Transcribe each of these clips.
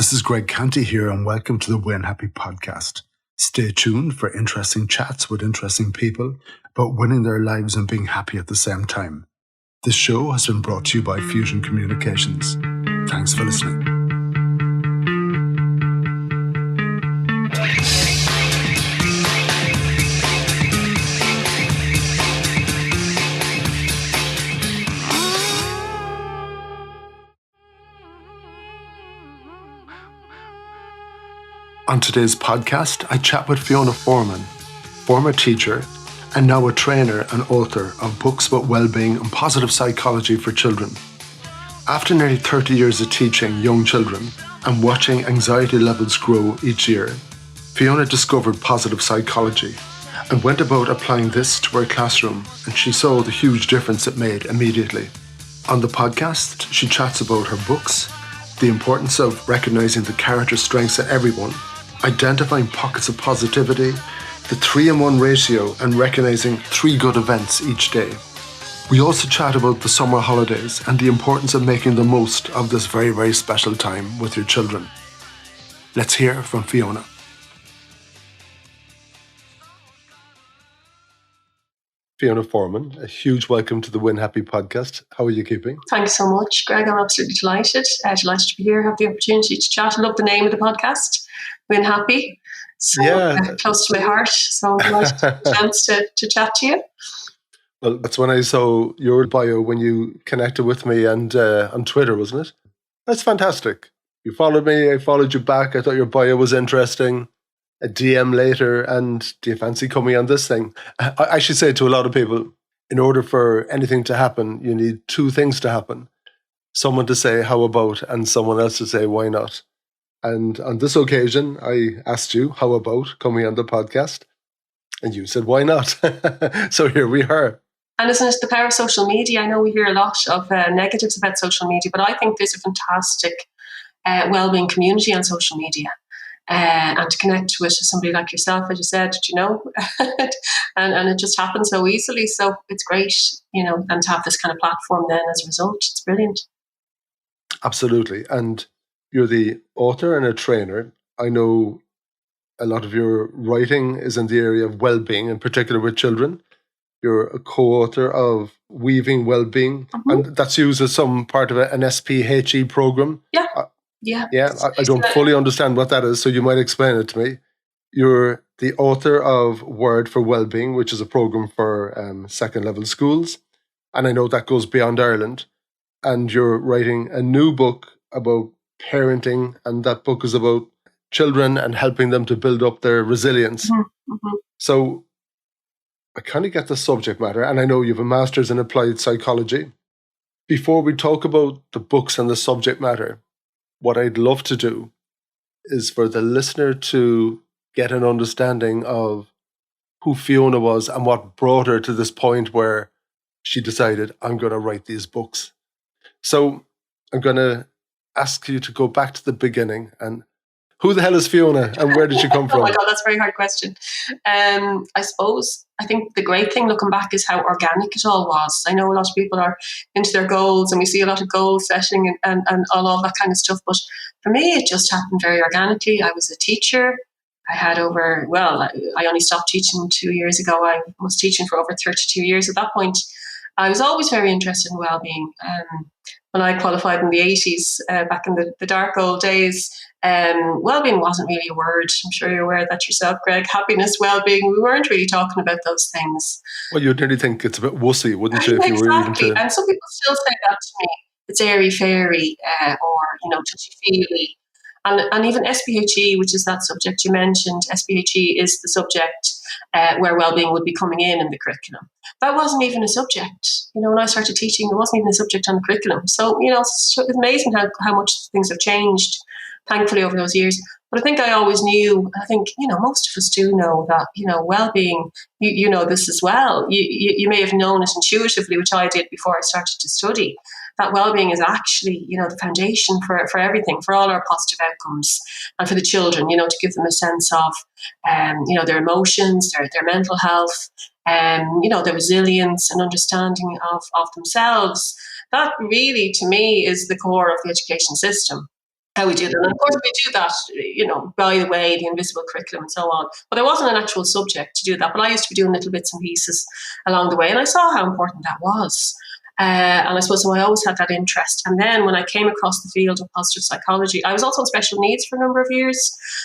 This is Greg Canty here, and welcome to the Win Happy podcast. Stay tuned for interesting chats with interesting people about winning their lives and being happy at the same time. This show has been brought to you by Fusion Communications. Thanks for listening. On today's podcast, I chat with Fiona Forman, former teacher and now a trainer and author of books about well-being and positive psychology for children. After nearly 30 years of teaching young children and watching anxiety levels grow each year, Fiona discovered positive psychology and went about applying this to her classroom, and she saw the huge difference it made immediately. On the podcast, she chats about her books, the importance of recognizing the character strengths in everyone, identifying pockets of positivity, the 3-in-1 ratio, and recognizing 3 good events each day. We also chat about the summer holidays and the importance of making the most of this very, very special time with your children. Let's hear from Fiona. Fiona Forman, a huge welcome to the Win Happy podcast. How are you keeping? Thanks so much, Greg. I'm absolutely delighted. Delighted to be here, have the opportunity to chat. I love the name of the podcast, Win Happy. So close to my heart. So I'm delighted to have the chance to chat to you. Well, that's when I saw your bio when you connected with me and on Twitter, wasn't it? That's fantastic. You followed me, I followed you back. I thought your bio was interesting. A DM later, and do you fancy coming on this thing? I should say to a lot of people, in order for anything to happen, you need 2 things to happen. Someone to say, how about, and someone else to say, why not? And on this occasion, I asked you, how about coming on the podcast? And you said, why not? So here we are. And isn't it the power of social media? I know we hear a lot of negatives about social media, but I think there's a fantastic wellbeing community on social media. And to connect with somebody like yourself, as you said, and it just happens so easily. So it's great, and to have this kind of platform then as a result, it's brilliant. Absolutely. And you're the author and a trainer. I know a lot of your writing is in the area of well-being, in particular with children. You're a co-author of Weaving Wellbeing, and that's used as some part of an SPHE program. Yeah. I don't fully understand what that is, so you might explain it to me. You're the author of Word for Wellbeing, which is a program for second-level schools, and I know that goes beyond Ireland. And you're writing a new book about parenting, and that book is about children and helping them to build up their resilience. So I kind of get the subject matter, and I know you have a master's in applied psychology. Before we talk about the books and the subject matter, what I'd love to do is for the listener to get an understanding of who Fiona was and what brought her to this point where she decided, I'm going to write these books. So I'm going to ask you to go back to the beginning. And who the hell is Fiona and where did she come from? Oh my God, that's a very hard question. I think the great thing looking back is how organic it all was. I know a lot of people are into their goals and we see a lot of goal setting and all that kind of stuff. But for me, it just happened very organically. I was a teacher. I only stopped teaching 2 years ago. I was teaching for over 32 years at that point. I was always very interested in well-being. When I qualified in the 80s, back in the dark old days, well-being wasn't really a word. I'm sure you're aware of that yourself, Greg. Happiness, well-being, we weren't really talking about those things. Well, you'd nearly think it's a bit wussy, wouldn't you? Exactly. And some people still say that to me. It's airy-fairy or, touchy-feely. And even SPHE, which is that subject you mentioned, SPHE is the subject where well-being would be coming in the curriculum. That wasn't even a subject. When I started teaching, there wasn't even a subject on the curriculum. So, it's amazing how much things have changed, thankfully, over those years. But I think I always knew, I think, most of us do know that, well-being, you know this as well. You may have known it intuitively, which I did before I started to study. That well-being is actually, the foundation for everything, for all our positive outcomes, and for the children, to give them a sense of, their emotions, their mental health, their resilience and understanding of themselves. That really, to me, is the core of the education system. how we do that. And of course, we do that, by the way, the invisible curriculum and so on. But there wasn't an actual subject to do that. But I used to be doing little bits and pieces along the way, and I saw how important that was. And I suppose so I always had that interest. And then when I came across the field of positive psychology, I was also in special needs for a number of years.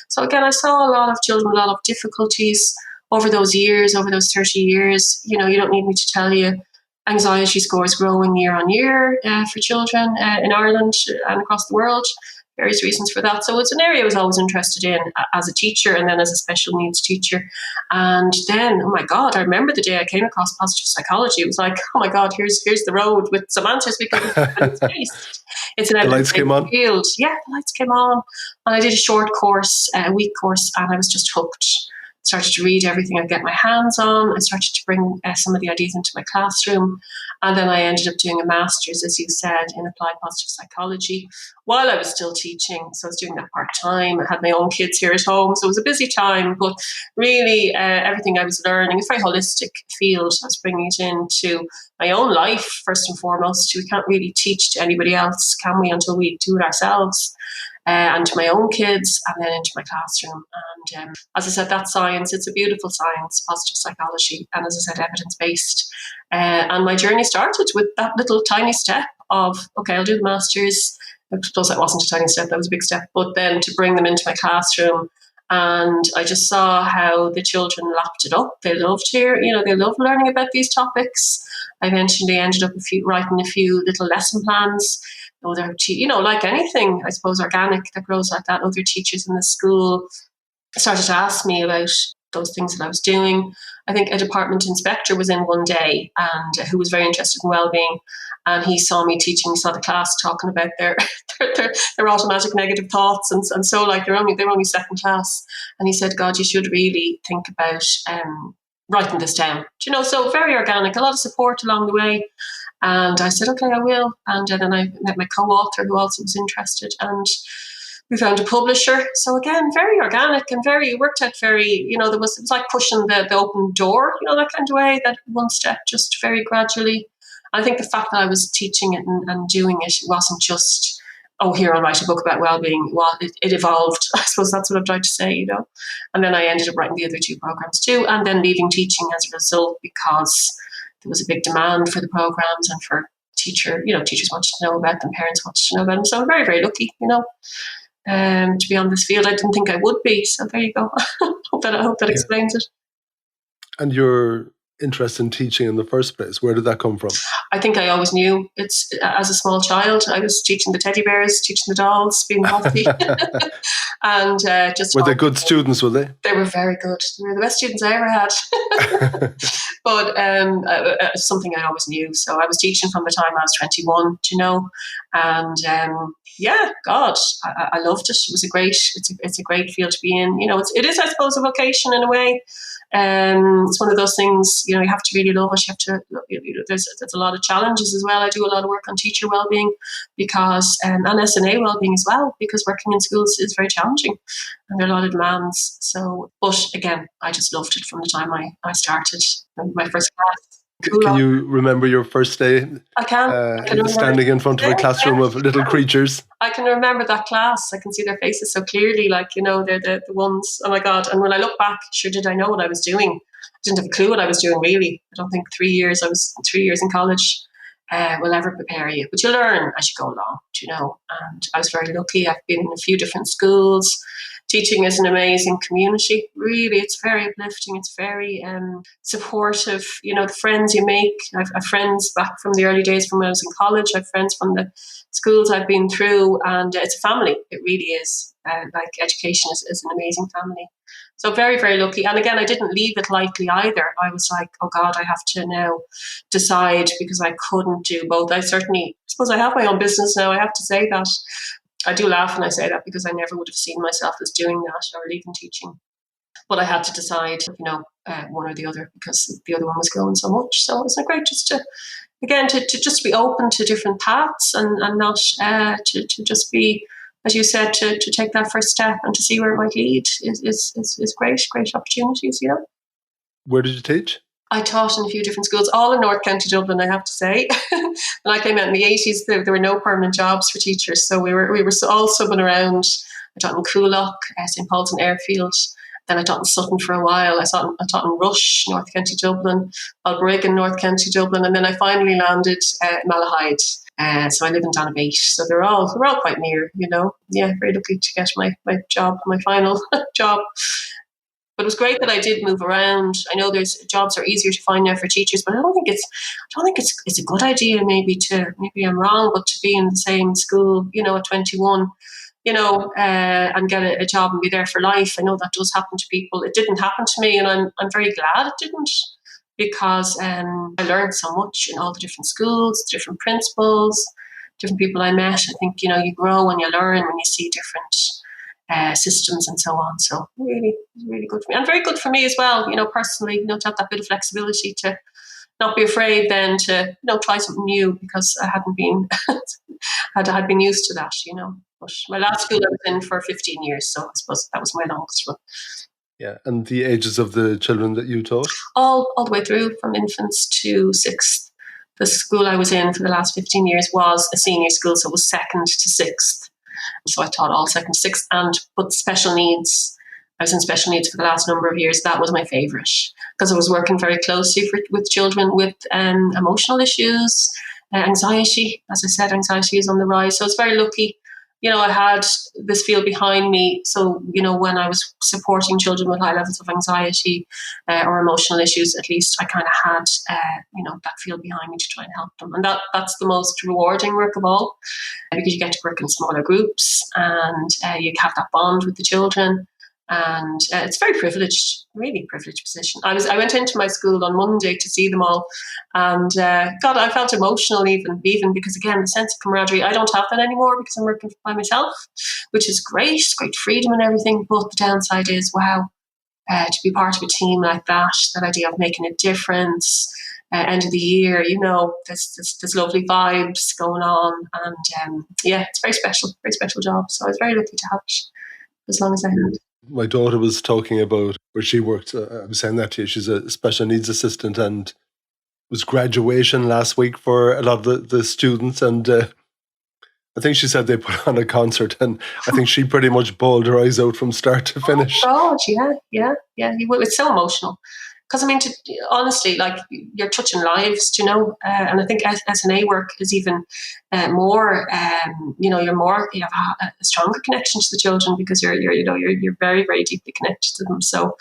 So again, I saw a lot of children with a lot of difficulties over those years, over those 30 years. You don't need me to tell you anxiety scores growing year on year for children in Ireland and across the world. Various reasons for that. So it's an area I was always interested in as a teacher and then as a special needs teacher. And then, oh my God, I remember the day I came across positive psychology. It was like, oh my God, here's the road with some answers because it's based. It's an evidence-based field. Yeah, the lights came on. And I did a short course, a week course, and I was just hooked. Started to read everything I get my hands on. I started to bring some of the ideas into my classroom. And then I ended up doing a master's, as you said, in applied positive psychology while I was still teaching. So I was doing that part-time. I had my own kids here at home. So it was a busy time. But really, everything I was learning, it's a very holistic field. I was bringing it into my own life, first and foremost. We can't really teach to anybody else, can we, until we do it ourselves. And to my own kids, and then into my classroom. And as I said, that science, it's a beautiful science, positive psychology, and as I said, evidence-based. And my journey started with that little tiny step of, okay, I'll do the master's. I suppose that wasn't a tiny step, that was a big step. But then to bring them into my classroom, and I just saw how the children lapped it up. They loved they loved learning about these topics. I eventually ended up writing a few little lesson plans. Like anything, I suppose, organic that grows like that, other teachers in the school started to ask me about those things that I was doing. I think a department inspector was in one day and who was very interested in well-being. And he saw me teaching, he saw the class talking about their automatic negative thoughts. And so like they're only second class. And he said, God, you should really think about writing this down. So very organic, a lot of support along the way. And I said, okay, I will. And then I met my co-author who also was interested. And we found a publisher. So again, very organic and it worked out very, it was like pushing the open door, that kind of way, that one step, just very gradually. I think the fact that I was teaching it and doing it wasn't just, oh, here, I'll write a book about well-being. Well, it evolved. I suppose that's what I'm trying to say, And then I ended up writing the other two programs too, and then leaving teaching as a result because there was a big demand for the programs and for teachers wanted to know about them, parents wanted to know about them. So I'm very, very lucky, to be on this field. I didn't think I would be. So there you go. I hope that explains it. And your interest in teaching in the first place, where did that come from? I think I always knew. It's as a small child, I was teaching the teddy bears, teaching the dolls, being bossy. And were they good students, were they? They were very good. They were the best students I ever had. But something I always knew. So I was teaching from the time I was 21, and God, I loved it. It was it's a great field to be in. It is, I suppose, a vocation in a way. It's one of those things, you have to really love it. You have to, there's a lot of challenges as well. I do a lot of work on teacher wellbeing because, and SNA wellbeing as well, because working in schools is very challenging and there are a lot of demands. So, but again, I just loved it from the time I started my first class. Can you remember your first day? I can standing in front of a classroom of little creatures. I can remember that class. I can see their faces so clearly. Like, they're the ones. Oh my God! And when I look back, sure, did I know what I was doing? I didn't have a clue what I was doing. Really, I don't think 3 years. I was 3 years in college. Will ever prepare you, but you learn as you go along. And I was very lucky. I've been in a few different schools. Teaching is an amazing community. Really, it's very uplifting. It's very supportive. The friends you make. I've friends back from the early days from when I was in college. I've friends from the schools I've been through, and it's a family. It really is. Like education is an amazing family. So very, very lucky. And again, I didn't leave it lightly either. I was like, oh God, I have to now decide because I couldn't do both. I suppose I have my own business now. I have to say that. I do laugh when I say that because I never would have seen myself as doing that or leaving teaching. But I had to decide, one or the other because the other one was growing so much. So it's great just to, again, to just be open to different paths and not to just be, as you said, to take that first step and to see where it might lead is great opportunities, Where did you teach? I taught in a few different schools, all in North County Dublin, I have to say. When I came out in the 80s, there were no permanent jobs for teachers, so we were all subbing around. I taught in Coolock, St Paul's and Airfield. Then I taught in Sutton for a while. I taught in Rush, North County Dublin, Balbriggan, North County Dublin, and then I finally landed at Malahide. So I live in Donabate. So they're all quite near, you know. Yeah, very lucky to get my job, my final job. But it was great that I did move around. I know there's jobs are easier to find now for teachers, but I don't think it's a good idea. Maybe I'm wrong, but to be in the same school, you know, at 21, you know, and get a job and be there for life. I know that does happen to people. It didn't happen to me, and I'm very glad it didn't, because I learned so much in all the different schools, different principals, different people I met. I think, you know, you grow and you learn when you see different systems and so on. So really, really good for me, and very good for me as well. You know, personally, you know, to have that bit of flexibility to not be afraid then to, you know, try something new, because I hadn't been had been used to that. You know, but my last school I was in for 15 years, so I suppose that was my longest one. Yeah, and the ages of the children that you taught? All the way through, from infants to sixth. The school I was in for the last 15 years was a senior school, so it was second to sixth. So I taught all second to sixth, but special needs. I was in special needs for the last number of years. That was my favourite, because I was working very closely with children with emotional issues, anxiety. As I said, anxiety is on the rise. So I was very lucky. You know, I had this field behind me. So, you know, when I was supporting children with high levels of anxiety or emotional issues, at least I kind of had, you know, that field behind me to try and help them. And that's the most rewarding work of all, because you get to work in smaller groups, and you have that bond with the children. And it's very privileged, really privileged position. I went into my school on Monday to see them all, and God, I felt emotional even because, again, the sense of camaraderie, I don't have that anymore because I'm working by myself, which is great freedom and everything. But the downside is, wow, to be part of a team like that idea of making a difference. End of the year, you know, there's lovely vibes going on, and yeah, it's very special job. So I was very lucky to have it as long as I had. My daughter was talking about where she worked. I was saying that to you. She's a special needs assistant, and it was graduation last week for a lot of the students. And I think she said they put on a concert, and I think she pretty much bawled her eyes out from start to finish. Oh, yeah. It's so emotional. Because, I mean, honestly, like, you're touching lives, you know, and I think SNA work is even more, you know, you have a stronger connection to the children, because you're very, very deeply connected to them. So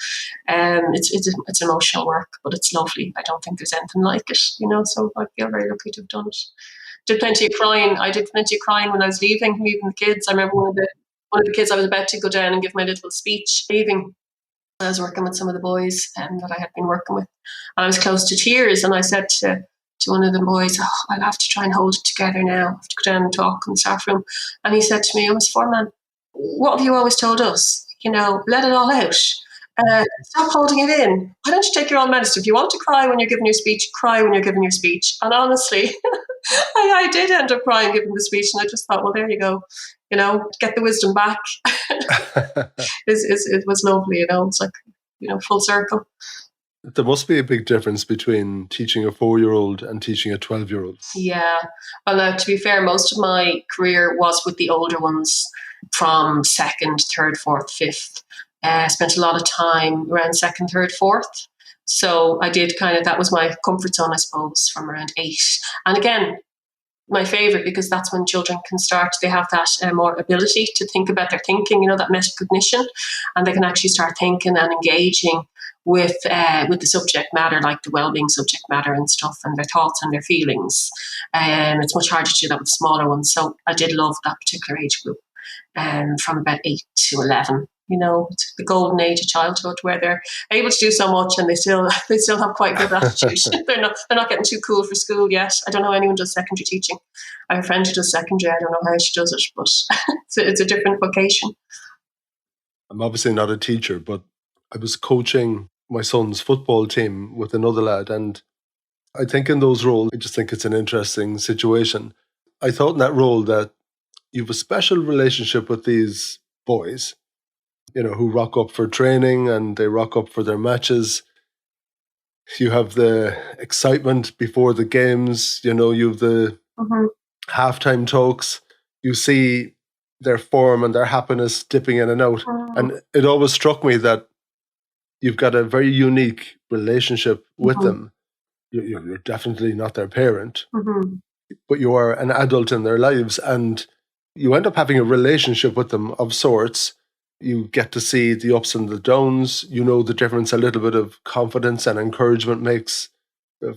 it's emotional work, but it's lovely. I don't think there's anything like it, you know, so I feel very lucky to have done it. Did plenty of crying. I did plenty of crying when I was leaving the kids. I remember one of the kids, I was about to go down and give my little speech leaving. I was working with some of the boys that I had been working with, and I was close to tears. And I said to one of the boys, "Oh, I'll have to try and hold it together now. I have to go down and talk in the staff room." And he said to me, "Oh, Miss Forman, what have you always told us? You know, let it all out. Stop holding it in. Why don't you take your own medicine? If you want to cry when you're giving your speech, cry when you're giving your speech." And honestly, I did end up crying giving the speech, and I just thought, well, there you go. You know, get the wisdom back. It was lovely, you know. It's like, you know, full circle. There must be a big difference between teaching a 4-year-old and teaching a 12-year-old. Yeah. Well, to be fair, most of my career was with the older ones, from second, third, fourth, fifth. I spent a lot of time around second, third, fourth. So I did that was my comfort zone, I suppose, from around 8. And again, my favorite, because that's when children can start, they have that more ability to think about their thinking, you know, that metacognition, and they can actually start thinking and engaging with the subject matter, like the well-being subject matter and stuff, and their thoughts and their feelings. It's much harder to do that with smaller ones. So I did love that particular age group, from about 8 to 11. You know, it's the golden age of childhood, where they're able to do so much, and they still have quite good attitude. they're not getting too cool for school yet. I don't know anyone who does secondary teaching. I have a friend who does secondary. I don't know how she does it, but it's a different vocation. I'm obviously not a teacher, but I was coaching my son's football team with another lad, and I think in those roles, I just think it's an interesting situation. I thought in that role that you have a special relationship with these boys, you know, who rock up for training and they rock up for their matches. You have the excitement before the games, you have the Mm-hmm. halftime talks. You see their form and their happiness dipping in and out. Mm-hmm. And it always struck me that you've got a very unique relationship with Mm-hmm. them. You're definitely not their parent, Mm-hmm. but you are an adult in their lives, and you end up having a relationship with them of sorts. You get to see the ups and the downs. You know the difference a little bit of confidence and encouragement makes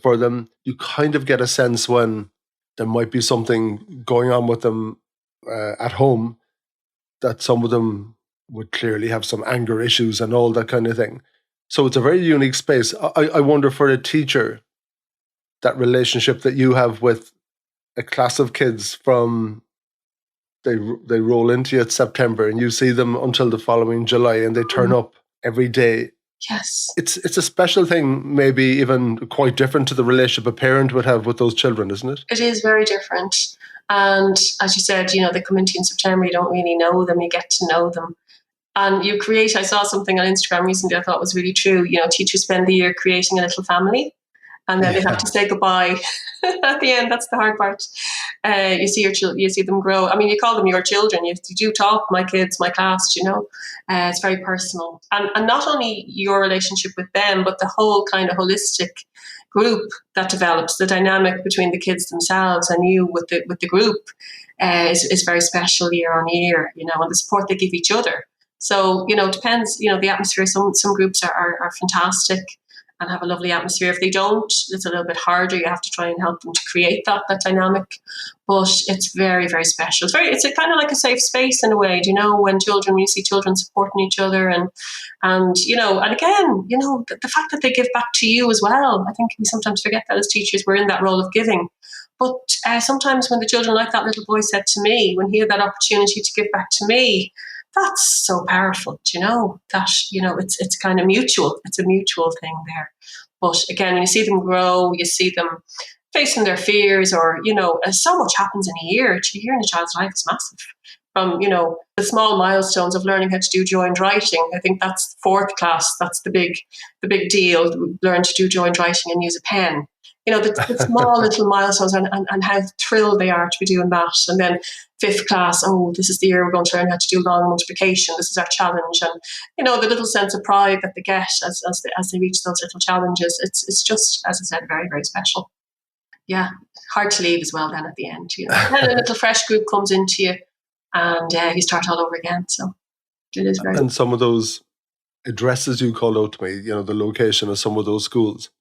for them. You kind of get a sense when there might be something going on with them at home, that some of them would clearly have some anger issues and all that kind of thing. So it's a very unique space. I wonder, for a teacher, that relationship that you have with a class of kids from they roll into you at September and you see them until the following July and they turn up every day. Yes. It's a special thing, maybe even quite different to the relationship a parent would have with those children, isn't it? It is very different. And as you said, they come into you in September, you don't really know them, you get to know them. And I saw something on Instagram recently I thought was really true. Teachers spend the year creating a little family, and then they have to Yeah. say goodbye at the end. That's the hard part. You see you see them grow. I mean, you call them your children. You do talk, my kids, my class. It's very personal, and not only your relationship with them, but the whole kind of holistic group that develops. The dynamic between the kids themselves and you with the group is very special year on year. And the support they give each other. So it depends. The atmosphere. Some groups are fantastic and have a lovely atmosphere. If they don't, it's a little bit harder. You have to try and help them to create that dynamic. But it's very, very special. It's a kind of like a safe space in a way. When you see children supporting each other, and again, the fact that they give back to you as well. I think we sometimes forget that as teachers, we're in that role of giving. But sometimes when the children, like that little boy said to me, when he had that opportunity to give back to me, that's so powerful, that, it's kind of mutual. It's a mutual thing there. But again, when you see them grow, you see them facing their fears, or, so much happens in a year. A year in a child's life is massive. From, the small milestones of learning how to do joined writing. I think that's fourth class. That's the big deal. Learn to do joined writing and use a pen. The small little milestones, and how thrilled they are to be doing that. And then fifth class, this is the year we're going to learn how to do long multiplication. This is our challenge. And, the little sense of pride that they get as they reach those little challenges, it's just, as I said, very, very special. Yeah, hard to leave as well then at the end. Then a little fresh group comes into you, and you start all over again. So it is very. And some of those addresses you called out to me, the location of some of those schools,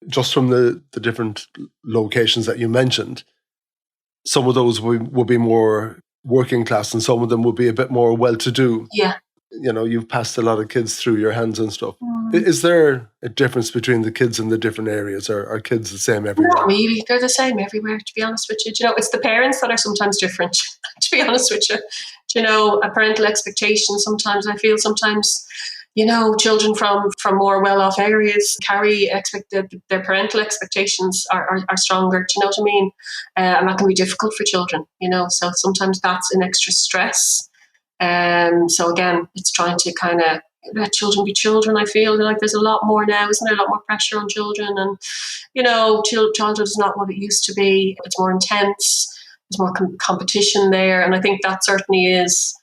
just from the different locations that you mentioned, some of those would be more working class and some of them would be a bit more well-to-do. Yeah. You've passed a lot of kids through your hands and stuff. Is there a difference between the kids in the different areas, or are kids the same everywhere? Not really. They're the same everywhere, to be honest with you. It's the parents that are sometimes different, to be honest with you. A parental expectation sometimes, I feel sometimes, children from more well-off areas carry their parental expectations are stronger. Do you know what I mean? And that can be difficult for children, so sometimes that's an extra stress. So again, it's trying to kind of let children be children. I feel like there's a lot more now, isn't there? A lot more pressure on children, and childhood is not what it used to be. It's more intense. There's more competition there, and I think that certainly is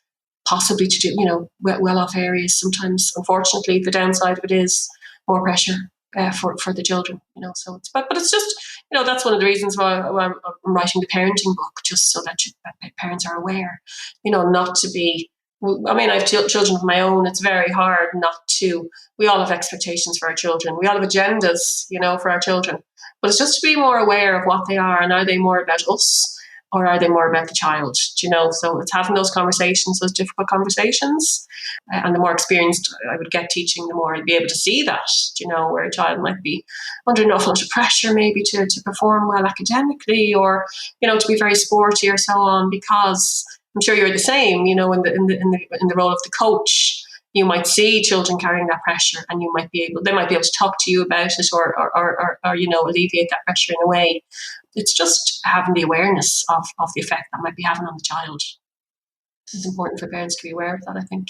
possibly to do, well-off areas. Sometimes, unfortunately, the downside of it is more pressure for the children. So but it's just, that's one of the reasons why I'm writing the parenting book, just so that parents are aware, not to be. I mean, I have children of my own. It's very hard not to. We all have expectations for our children. We all have agendas, for our children. But it's just to be more aware of what they are, and are they more about us, or are they more about the child? So it's having those conversations, those difficult conversations. And the more experienced I would get teaching, the more I'd be able to see that, where a child might be under an awful lot of pressure, maybe to perform well academically, or, to be very sporty or so on, because I'm sure you're the same, in the role of the coach. You might see children carrying that pressure, and they might be able to talk to you about it, or alleviate that pressure in a way. It's just having the awareness of the effect that might be having on the child. It's important for parents to be aware of that, I think.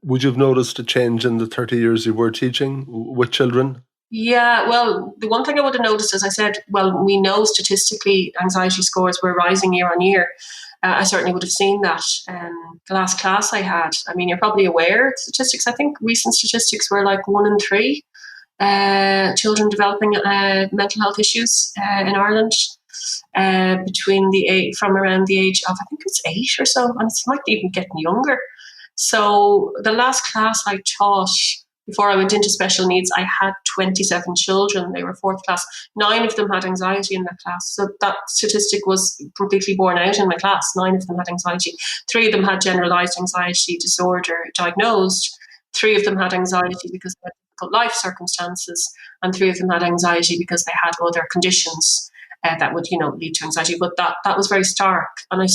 Would you have noticed a change in the 30 years you were teaching with children? Yeah, well, the one thing I would have noticed, as I said, well, we know statistically anxiety scores were rising year on year. I certainly would have seen that. The last class I had, I mean, you're probably aware of statistics. I think recent statistics were like 1 in 3 children developing mental health issues in Ireland between from around the age of, I think it's 8 or so, and it might even get younger. So the last class I taught before I went into special needs, I had 27 children. They were fourth class. 9 of them had anxiety in that class. So that statistic was completely borne out in my class. 9 of them had anxiety. 3 of them had generalized anxiety disorder diagnosed. 3 of them had anxiety because of difficult life circumstances, and 3 of them had anxiety because they had other conditions that would, lead to anxiety. But that was very stark. And and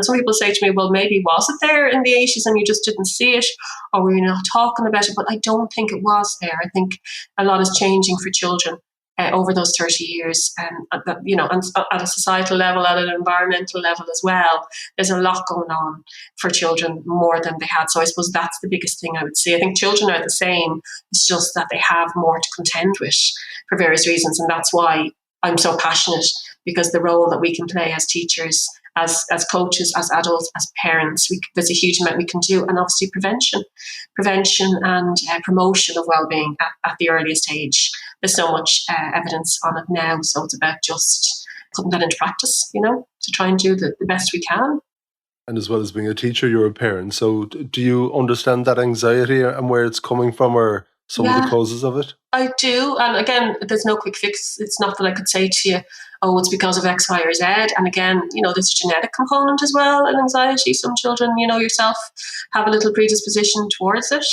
some people say to me, well, maybe was it there in the 80s and you just didn't see it, or were you not talking about it? But I don't think it was there. I think a lot is changing for children over those 30 years. And at a societal level, at an environmental level as well, there's a lot going on for children more than they had. So I suppose that's the biggest thing I would say. I think children are the same. It's just that they have more to contend with for various reasons. And that's why I'm so passionate, because the role that we can play as teachers, as coaches, as adults, as parents, there's a huge amount we can do. And obviously prevention and promotion of well-being at the earliest age. There's so much evidence on it now. So it's about just putting that into practice, to try and do the best we can. And as well as being a teacher, you're a parent. So do you understand that anxiety and where it's coming from, or some of the causes of it? I do. And again, there's no quick fix. It's not that I could say to you, oh, it's because of X, Y, or Z. And again, there's a genetic component as well in anxiety. Some children, yourself, have a little predisposition towards it.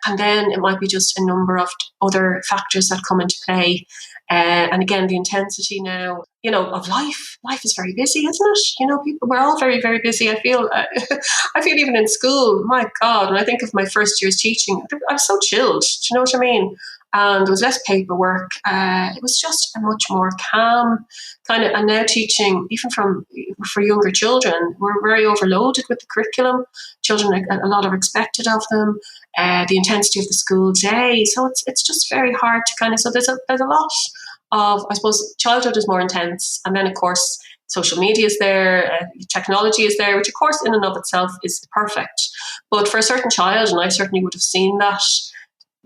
And then it might be just a number of other factors that come into play. And again, the intensity now, of life. Life is very busy, isn't it? People, we're all very, very busy. I feel even in school, my God, when I think of my first years teaching, I was so chilled. Do you know what I mean? And there was less paperwork. It was just a much more calm kind of, and now teaching, even for younger children, we're very overloaded with the curriculum. Children, a lot are expected of them, the intensity of the school day. So it's just very hard to kind of, so there's a lot of, I suppose, childhood is more intense. And then, of course, social media is there, technology is there, which, of course, in and of itself is perfect. But for a certain child, and I certainly would have seen that,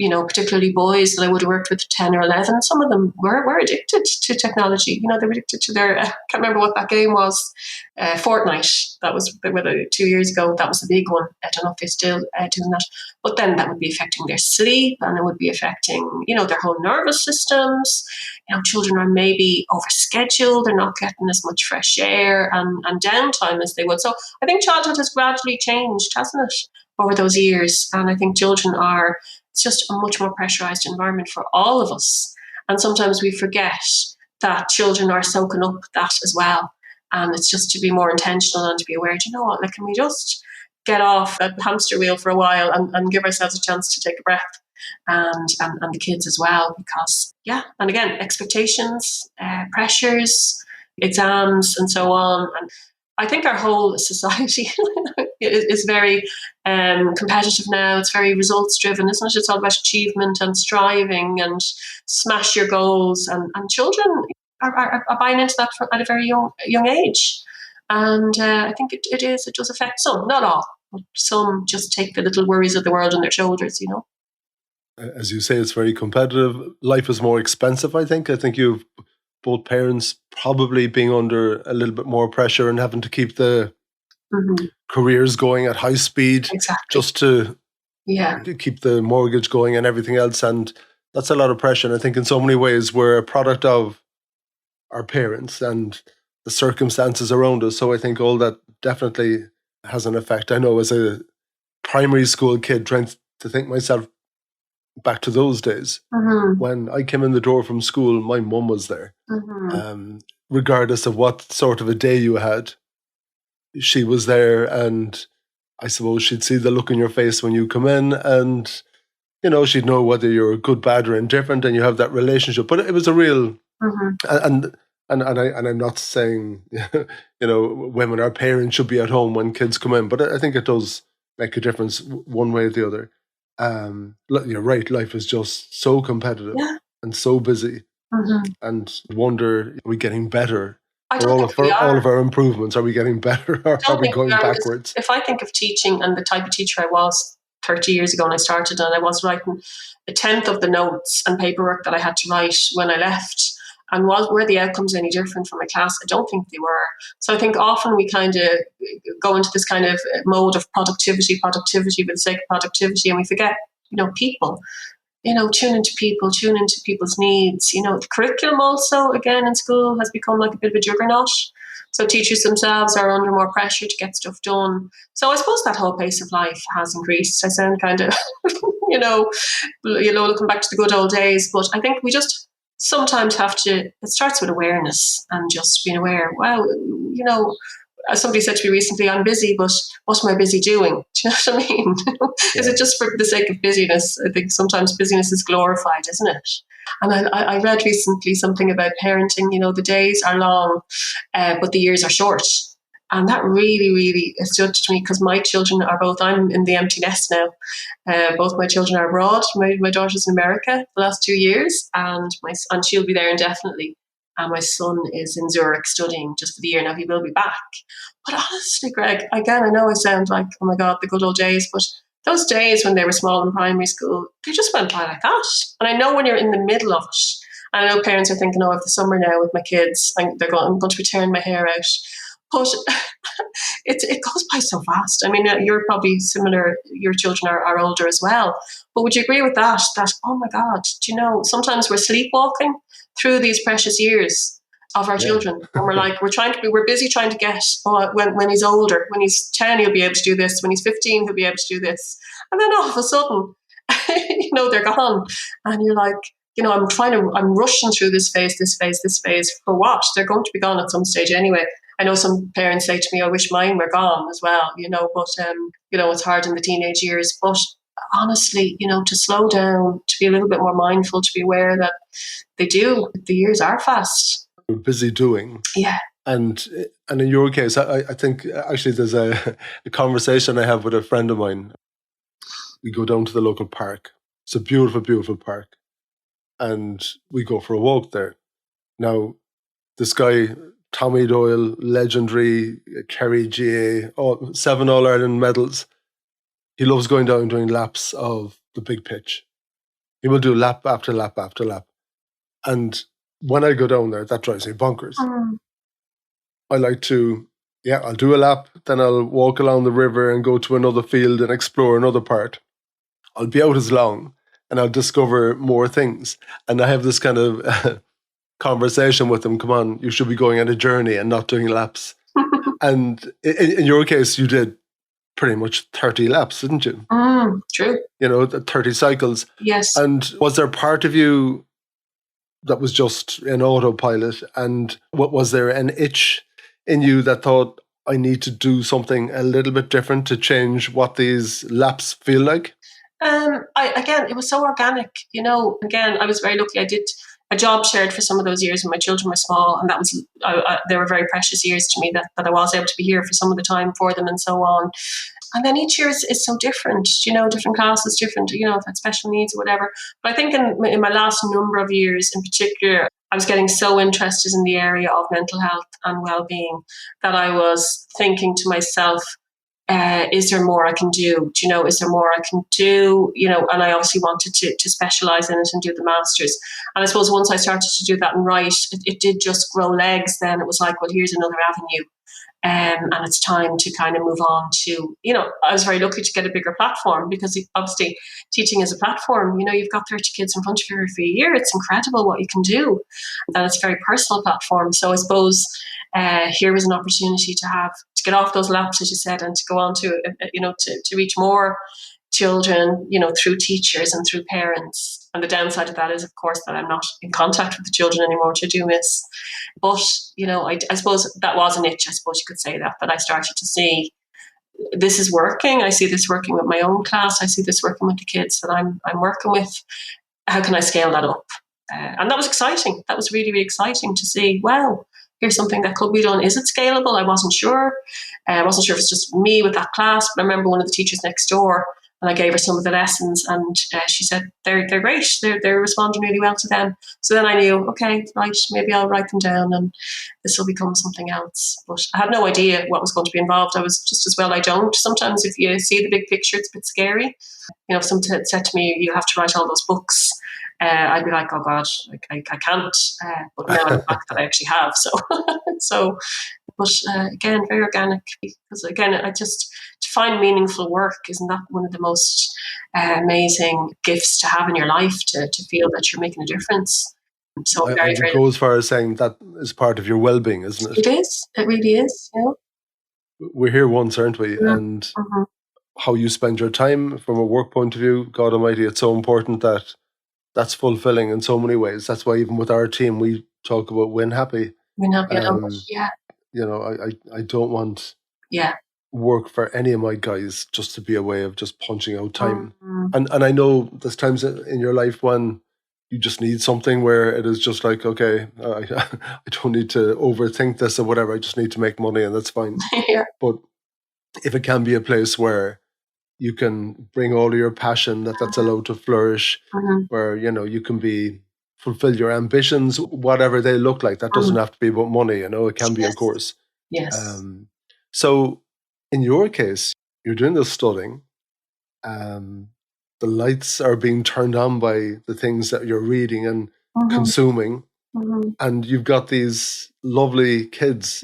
particularly boys that I would have worked with 10 or 11, some of them were addicted to technology. They were addicted to their, I can't remember what that game was, Fortnite. That was 2 years ago. That was the big one. I don't know if they're still doing that. But then that would be affecting their sleep, and it would be affecting, their whole nervous systems. Children are maybe overscheduled. They're not getting as much fresh air and downtime as they would. So I think childhood has gradually changed, hasn't it, over those years? And I think children it's just a much more pressurized environment for all of us. And sometimes we forget that children are soaking up that as well. And it's just to be more intentional and to be aware, do you know what, can we just get off a hamster wheel for a while and give ourselves a chance to take a breath? And the kids as well, because, and again, expectations, pressures, exams, and so on. And I think our whole society is very competitive now. It's very results driven, isn't it? It's all about achievement and striving and smash your goals. And children are buying into that at a very young age. And I think it does affect some, not all, but some just take the little worries of the world on their shoulders, As you say, it's very competitive. Life is more expensive, I think. I think you've both parents probably being under a little bit more pressure and having to keep the careers going at high speed, just to keep the mortgage going and everything else. And that's a lot of pressure. And I think in so many ways we're a product of our parents and the circumstances around us. So I think all that definitely has an effect. I know as a primary school kid, trying to think myself back to those days, when I came in the door from school, my mum was there. Regardless of what sort of a day you had, she was there, and I suppose she'd see the look in your face when you come in, and she'd know whether you're good, bad, or indifferent, and you have that relationship. But it was a real, and I'm not saying women or parents should be at home when kids come in, but I think it does make a difference one way or the other. You're right. Life is just so competitive and so busy, and wonder, are we getting better? I don't think we All are. of our improvements, are we getting better, or I are don't we think we going are, because backwards? if I think of teaching and the type of teacher I was 30 years ago when I started, and I was writing a tenth of the notes and paperwork that I had to write when I left, and were the outcomes any different from my class? I don't think they were. So I think often we kind of go into this kind of mode of productivity for the sake of productivity, and we forget, people. Tune into people, tune into people's needs. The curriculum also, again, in school has become like a bit of a juggernaut. So teachers themselves are under more pressure to get stuff done. So I suppose that whole pace of life has increased. I sound kind of, looking back to the good old days, but I think we just sometimes have to, it starts with awareness and just being aware. Wow, as somebody said to me recently, I'm busy, but what am I busy doing? Do you know what I mean? Is it just for the sake of busyness? I think sometimes busyness is glorified, isn't it? And I read recently something about parenting. The days are long, but the years are short. And that really, really stood to me, because my children are both, I'm in the empty nest now. Both my children are abroad. My daughter's in America the last 2 years, and she'll be there indefinitely. And my son is in Zurich studying just for the year. Now he will be back. But honestly, Greg, again, I know I sound like, oh my God, the good old days, but those days when they were small in primary school, they just went by like that. And I know when you're in the middle of it, and I know parents are thinking, oh, I have the summer now with my kids, and I'm going to be tearing my hair out. But it goes by so fast. I mean, you're probably similar. Your children are older as well. But would you agree with that? That, oh my God, sometimes we're sleepwalking through these precious years of our children, and we're busy trying to get, when he's older, when he's 10, he'll be able to do this. When he's 15, he'll be able to do this. And then all of a sudden, they're gone, and you're like, I'm rushing through this phase for what? They're going to be gone at some stage anyway. I know some parents say to me, I wish mine were gone as well, but, it's hard in the teenage years. But honestly, to slow down, to be a little bit more mindful, to be aware that the years are fast. We're busy doing. Yeah. And in your case, I think actually there's a conversation I have with a friend of mine. We go down to the local park. It's a beautiful, beautiful park. And we go for a walk there. Now, this guy, Tommy Doyle, legendary, Kerry GA, 7 All-Ireland medals. He loves going down and doing laps of the big pitch. He will do lap after lap after lap. And when I go down there, that drives me bonkers. I like to, I'll do a lap, then I'll walk along the river and go to another field and explore another part. I'll be out as long and I'll discover more things. And I have this kind of conversation with them. Come on, you should be going on a journey and not doing laps. And in your case, you did pretty much 30 laps, didn't you? True. 30 cycles. Yes. And was there part of you that was just an autopilot? And was there an itch in you that thought, I need to do something a little bit different to change what these laps feel like? It was so organic. Again, I was very lucky. I did a job shared for some of those years when my children were small, and that was they were very precious years to me, that I was able to be here for some of the time for them and so on. And then each year is so different, different classes, different, if it's special needs or whatever. But I think in my last number of years in particular, I was getting so interested in the area of mental health and well-being that I was thinking to myself, is there more I can do? Is there more I can do? And I obviously wanted to specialise in it and do the masters. And I suppose once I started to do that and write, it did just grow legs. Then it was like, well, here's another avenue. And it's time to kind of move on to, I was very lucky to get a bigger platform, because obviously teaching is a platform. You've got 30 kids in front of you for a year. It's incredible what you can do. And it's a very personal platform. So I suppose here was an opportunity to get off those laps, as you said, and to go on to, to reach more children, through teachers and through parents. And the downside of that is, of course, that I'm not in contact with the children anymore, which I do miss. But, I suppose that was an itch, I suppose you could say that I started to see this is working. I see this working with my own class. I see this working with the kids that I'm working with. How can I scale that up? And that was exciting. That was really, really exciting to see, wow, here's something that could be done. Is it scalable? I wasn't sure. I wasn't sure if it's just me with that class, but I remember one of the teachers next door, and I gave her some of the lessons, and she said, they're great. They're responding really well to them. So then I knew, okay, right, maybe I'll write them down and this will become something else. But I had no idea what was going to be involved. I was just as well I don't. Sometimes if you see the big picture, it's a bit scary. If someone said to me, you have to write all those books, I'd be like, oh God, I can't. But now I'm the fact that I actually have. But again, very organic, because again, to find meaningful work, isn't that one of the most amazing gifts to have in your life, to feel that you're making a difference? So I would go as far as saying that is part of your well-being, isn't it? It is. It really is. Yeah. We're here once, aren't we? Yeah. And how you spend your time from a work point of view, God Almighty, it's so important that that's fulfilling in so many ways. That's why even with our team, we talk about win happy. Win happy, yeah. I don't want work for any of my guys just to be a way of just punching out time. And I know there's times in your life when you just need something where it is just like, okay, I don't need to overthink this or whatever. I just need to make money and that's fine. Yeah. But if it can be a place where you can bring all of your passion, that's allowed to flourish, where, you can fulfill your ambitions, whatever they look like. That doesn't have to be about money, it can be, of course. Yes. So in your case, you're doing this studying. The lights are being turned on by the things that you're reading and consuming. And you've got these lovely kids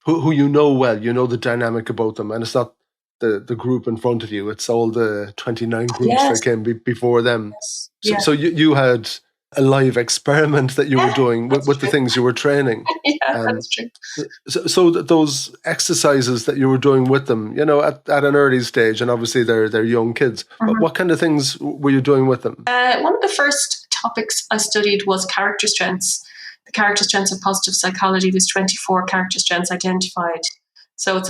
who you know well, the dynamic about them. And it's not the group in front of you, it's all the 29 groups that came before them. So you had a live experiment that you were doing with the things you were training. That's true. So those exercises that you were doing with them, at an early stage, and obviously they're young kids, but what kind of things were you doing with them? One of the first topics I studied was character strengths. The character strengths of positive psychology. There's 24 character strengths identified. So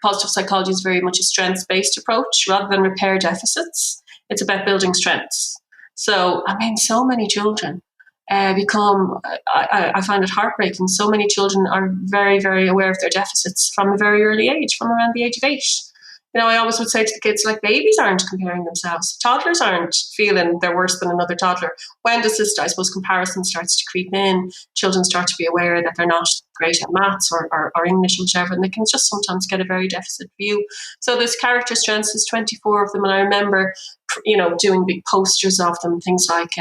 positive psychology is very much a strengths-based approach rather than repair deficits. It's about building strengths. So, so many children I find it heartbreaking. So many children are very, very aware of their deficits from a very early age, from around the age of 8. I always would say to the kids, like, babies aren't comparing themselves. Toddlers aren't feeling they're worse than another toddler. When does this, I suppose, comparison starts to creep in, children start to be aware that they're not great at maths or English or whatever, and they can just sometimes get a very deficit view. So there's character strengths, there's 24 of them, and I remember, doing big posters of them, things like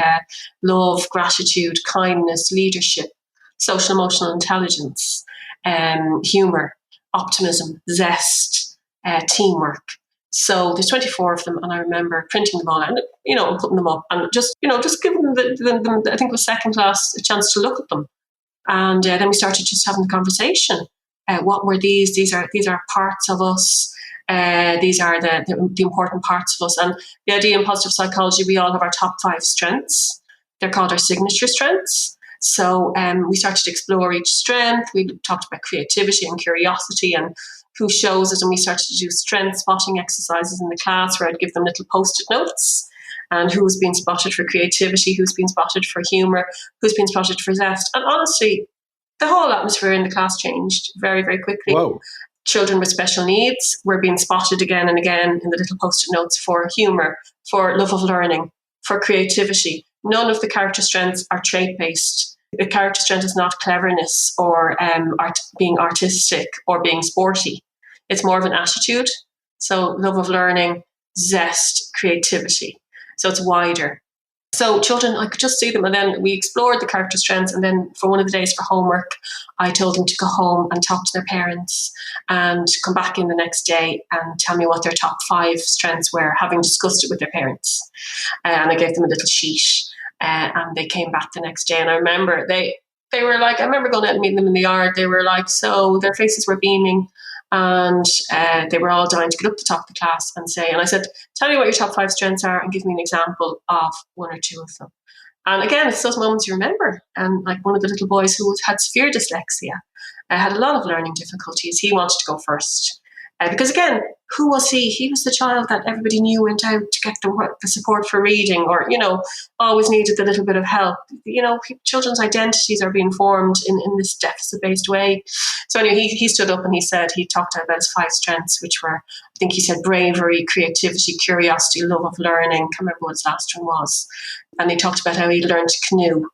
love, gratitude, kindness, leadership, social emotional intelligence, humour, optimism, zest, teamwork. So there's 24 of them, and I remember printing them all out, and putting them up, and just giving them, I think it was second class, a chance to look at them. And then we started just having the conversation. What were these? These are parts of us. These are the important parts of us. And the idea in positive psychology, we all have our top 5 strengths. They're called our signature strengths. So we started to explore each strength. We talked about creativity and curiosity and who shows it. And we started to do strength spotting exercises in the class where I'd give them little post-it notes. And who's been spotted for creativity, who's been spotted for humour, who's been spotted for zest. And honestly, the whole atmosphere in the class changed very, very quickly. Whoa. Children with special needs were being spotted again and again in the little post-it notes for humour, for love of learning, for creativity. None of the character strengths are trait-based. The character strength is not cleverness or being artistic or being sporty. It's more of an attitude. So love of learning, zest, creativity. So it's wider. So children, I could just see them, and then we explored the character strengths, and then for one of the days for homework, I told them to go home and talk to their parents and come back in the next day and tell me what their top 5 strengths were, having discussed it with their parents. And I gave them a little sheet, and they came back the next day, and I remember they were like, I remember going out and meeting them in the yard. They were like, so their faces were beaming, and they were all dying to get up to the top of the class and say, and I said, tell me what your top 5 strengths are and give me an example of 1 or 2 of them. And again, it's those moments you remember. And like one of the little boys who had severe dyslexia, had a lot of learning difficulties. He wanted to go first. Because again, who was he? He was the child that everybody knew went out to get the support for reading, or, always needed a little bit of help. Children's identities are being formed in this deficit-based way. So anyway, he stood up and he talked about his 5 strengths, which were, I think he said, bravery, creativity, curiosity, love of learning. I can't remember what his last one was. And he talked about how he learned to canoe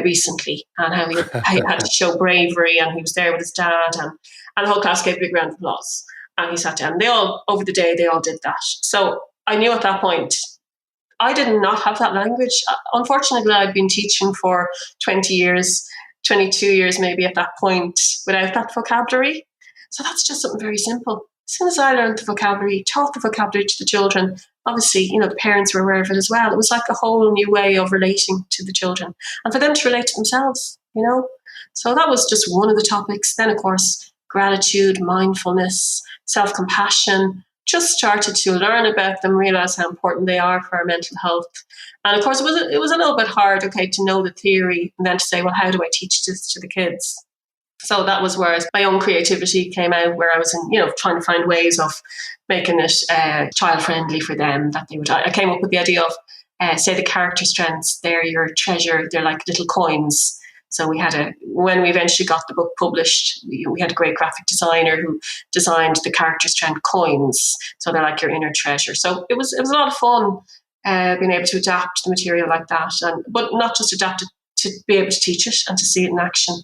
recently, and how he had to show bravery, and he was there with his dad, and the whole class gave a big round of applause. And he sat down. They all, over the day, they all did that. So I knew at that point, I did not have that language. Unfortunately, I'd been teaching for 20 years, 22 years maybe at that point, without that vocabulary. So that's just something very simple. As soon as I learned the vocabulary, taught the vocabulary to the children, obviously, the parents were aware of it as well. It was like a whole new way of relating to the children, and for them to relate to themselves, So that was just one of the topics. Then, of course, gratitude, mindfulness, self-compassion, just started to learn about them, realize how important they are for our mental health. And of course, it was a little bit hard, to know the theory and then to say, well, how do I teach this to the kids? So that was where my own creativity came out, where I was trying to find ways of making it child friendly for them. I came up with the idea of, say, the character strengths. They're your treasure. They're like little coins. So when we eventually got the book published, we had a great graphic designer who designed the character strength coins. So they're like your inner treasure. So it was a lot of fun being able to adapt the material like that, but not just adapt it, to be able to teach it and to see it in action.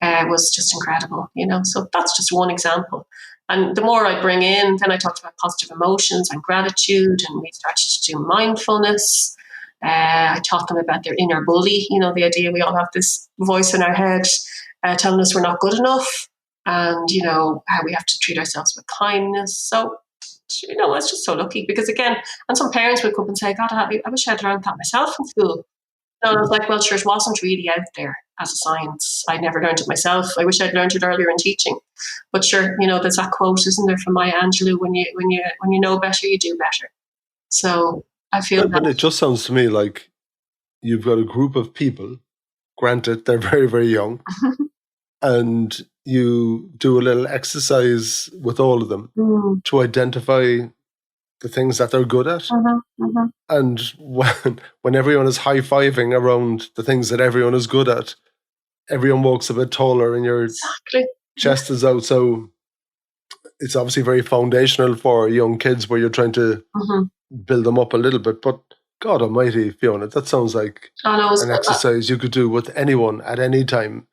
Was just incredible, So that's just one example. And the more I bring in, then I talked about positive emotions and gratitude, and we started to do mindfulness. I taught them about their inner bully, the idea we all have this voice in our head telling us we're not good enough, and, how we have to treat ourselves with kindness. So, I was just so lucky because, again, and some parents would come up and say, God, I wish I'd learned that myself in school. And I was like, well, sure, it wasn't really out there as a science. I never learned it myself. I wish I'd learned it earlier in teaching. But sure, there's that quote, isn't there, from Maya Angelou: when you know better, you do better. So I feel But it just sounds to me like you've got a group of people. Granted, they're very, very young, and you do a little exercise with all of them to identify the things that they're good at. And when everyone is high-fiving around the things that everyone is good at, everyone walks a bit taller and your chest is out. So it's obviously very foundational for young kids, where you're trying to build them up a little bit. But God almighty, Fiona, that sounds like an exercise you could do with anyone at any time.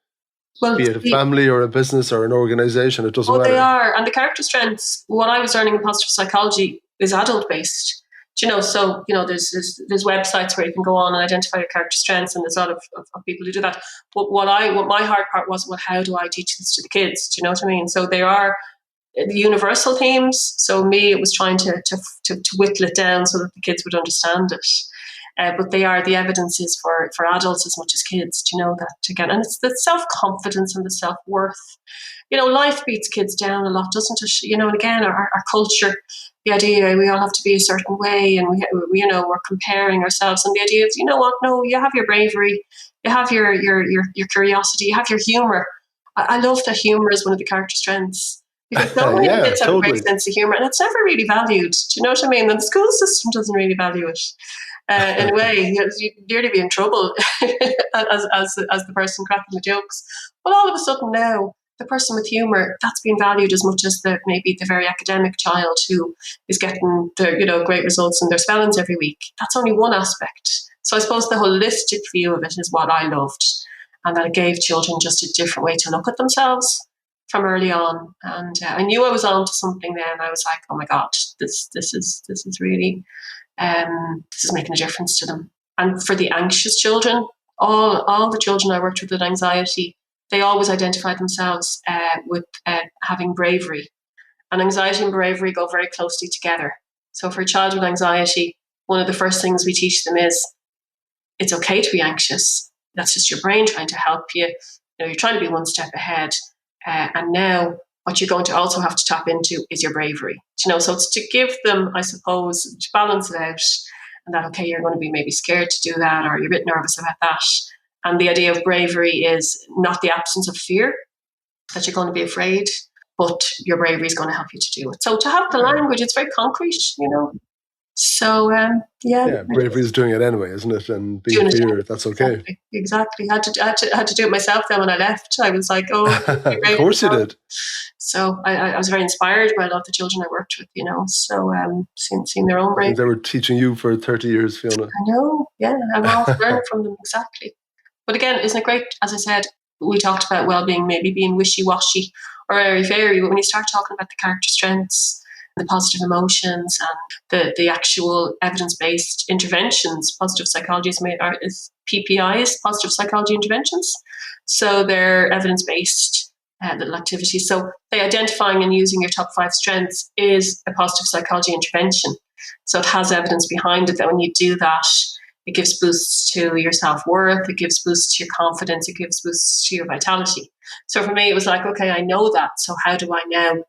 Well, be it a family or a business or an organization, it doesn't matter. They are. And the character strengths, what I was learning in positive psychology, is adult-based. So there's websites where you can go on and identify your character strengths, and there's a lot of people who do that. But what my hard part was, well, how do I teach this to the kids? Do you know what I mean? So they are the universal themes. So me, it was trying to whittle it down so that the kids would understand it. But they are the evidences for adults as much as kids. Do you know that again? And it's the self-confidence and the self-worth. Life beats kids down a lot, doesn't it? And again, our culture, the idea we all have to be a certain way, and we're comparing ourselves, and the idea of, no, you have your bravery, you have your curiosity, you have your humor. I love that humor is one of the character strengths, because so many kids have a great sense of humor, and it's never really valued. Do you know what I mean? And the school system doesn't really value it. In a way, you'd nearly be in trouble as the person cracking the jokes. But all of a sudden now, the person with humour, that's being valued as much as maybe the very academic child who is getting the great results in their spellings every week. That's only one aspect. So I suppose the holistic view of it is what I loved, and that it gave children just a different way to look at themselves from early on. And I knew I was on to something then. I was like, oh my God, this is really this is making a difference to them. And for the anxious children, all the children I worked with anxiety, they always identified themselves with having bravery. And anxiety and bravery go very closely together. So for a child with anxiety, one of the first things we teach them is it's okay to be anxious. That's just your brain trying to help you. You're trying to be one step ahead. And now what you're going to also have to tap into is your bravery. So it's to give them, I suppose, to balance it out, and that, okay, you're going to be maybe scared to do that, or you're a bit nervous about that. And the idea of bravery is not the absence of fear, that you're going to be afraid, but your bravery is going to help you to do it. So to have the language, it's very concrete, So, bravery is doing it anyway, isn't it? And being clear, that's okay. Exactly. Had to do it myself then when I left. I was like, of course you did. So I was very inspired by a lot of the children I worked with, So seeing their own bravery. I think they were teaching you for 30 years, Fiona. I know, yeah. I'm all learning from them, exactly. But again, isn't it great? As I said, we talked about well-being maybe being wishy-washy or airy-fairy, but when you start talking about the character strengths, the positive emotions, and the actual evidence-based interventions, positive psychology is PPIs, positive psychology interventions. So they're evidence-based little activities. So identifying and using your top 5 strengths is a positive psychology intervention. So it has evidence behind it that when you do that, it gives boosts to your self-worth, it gives boosts to your confidence, it gives boosts to your vitality. So for me, it was like, okay, I know that. So how do I now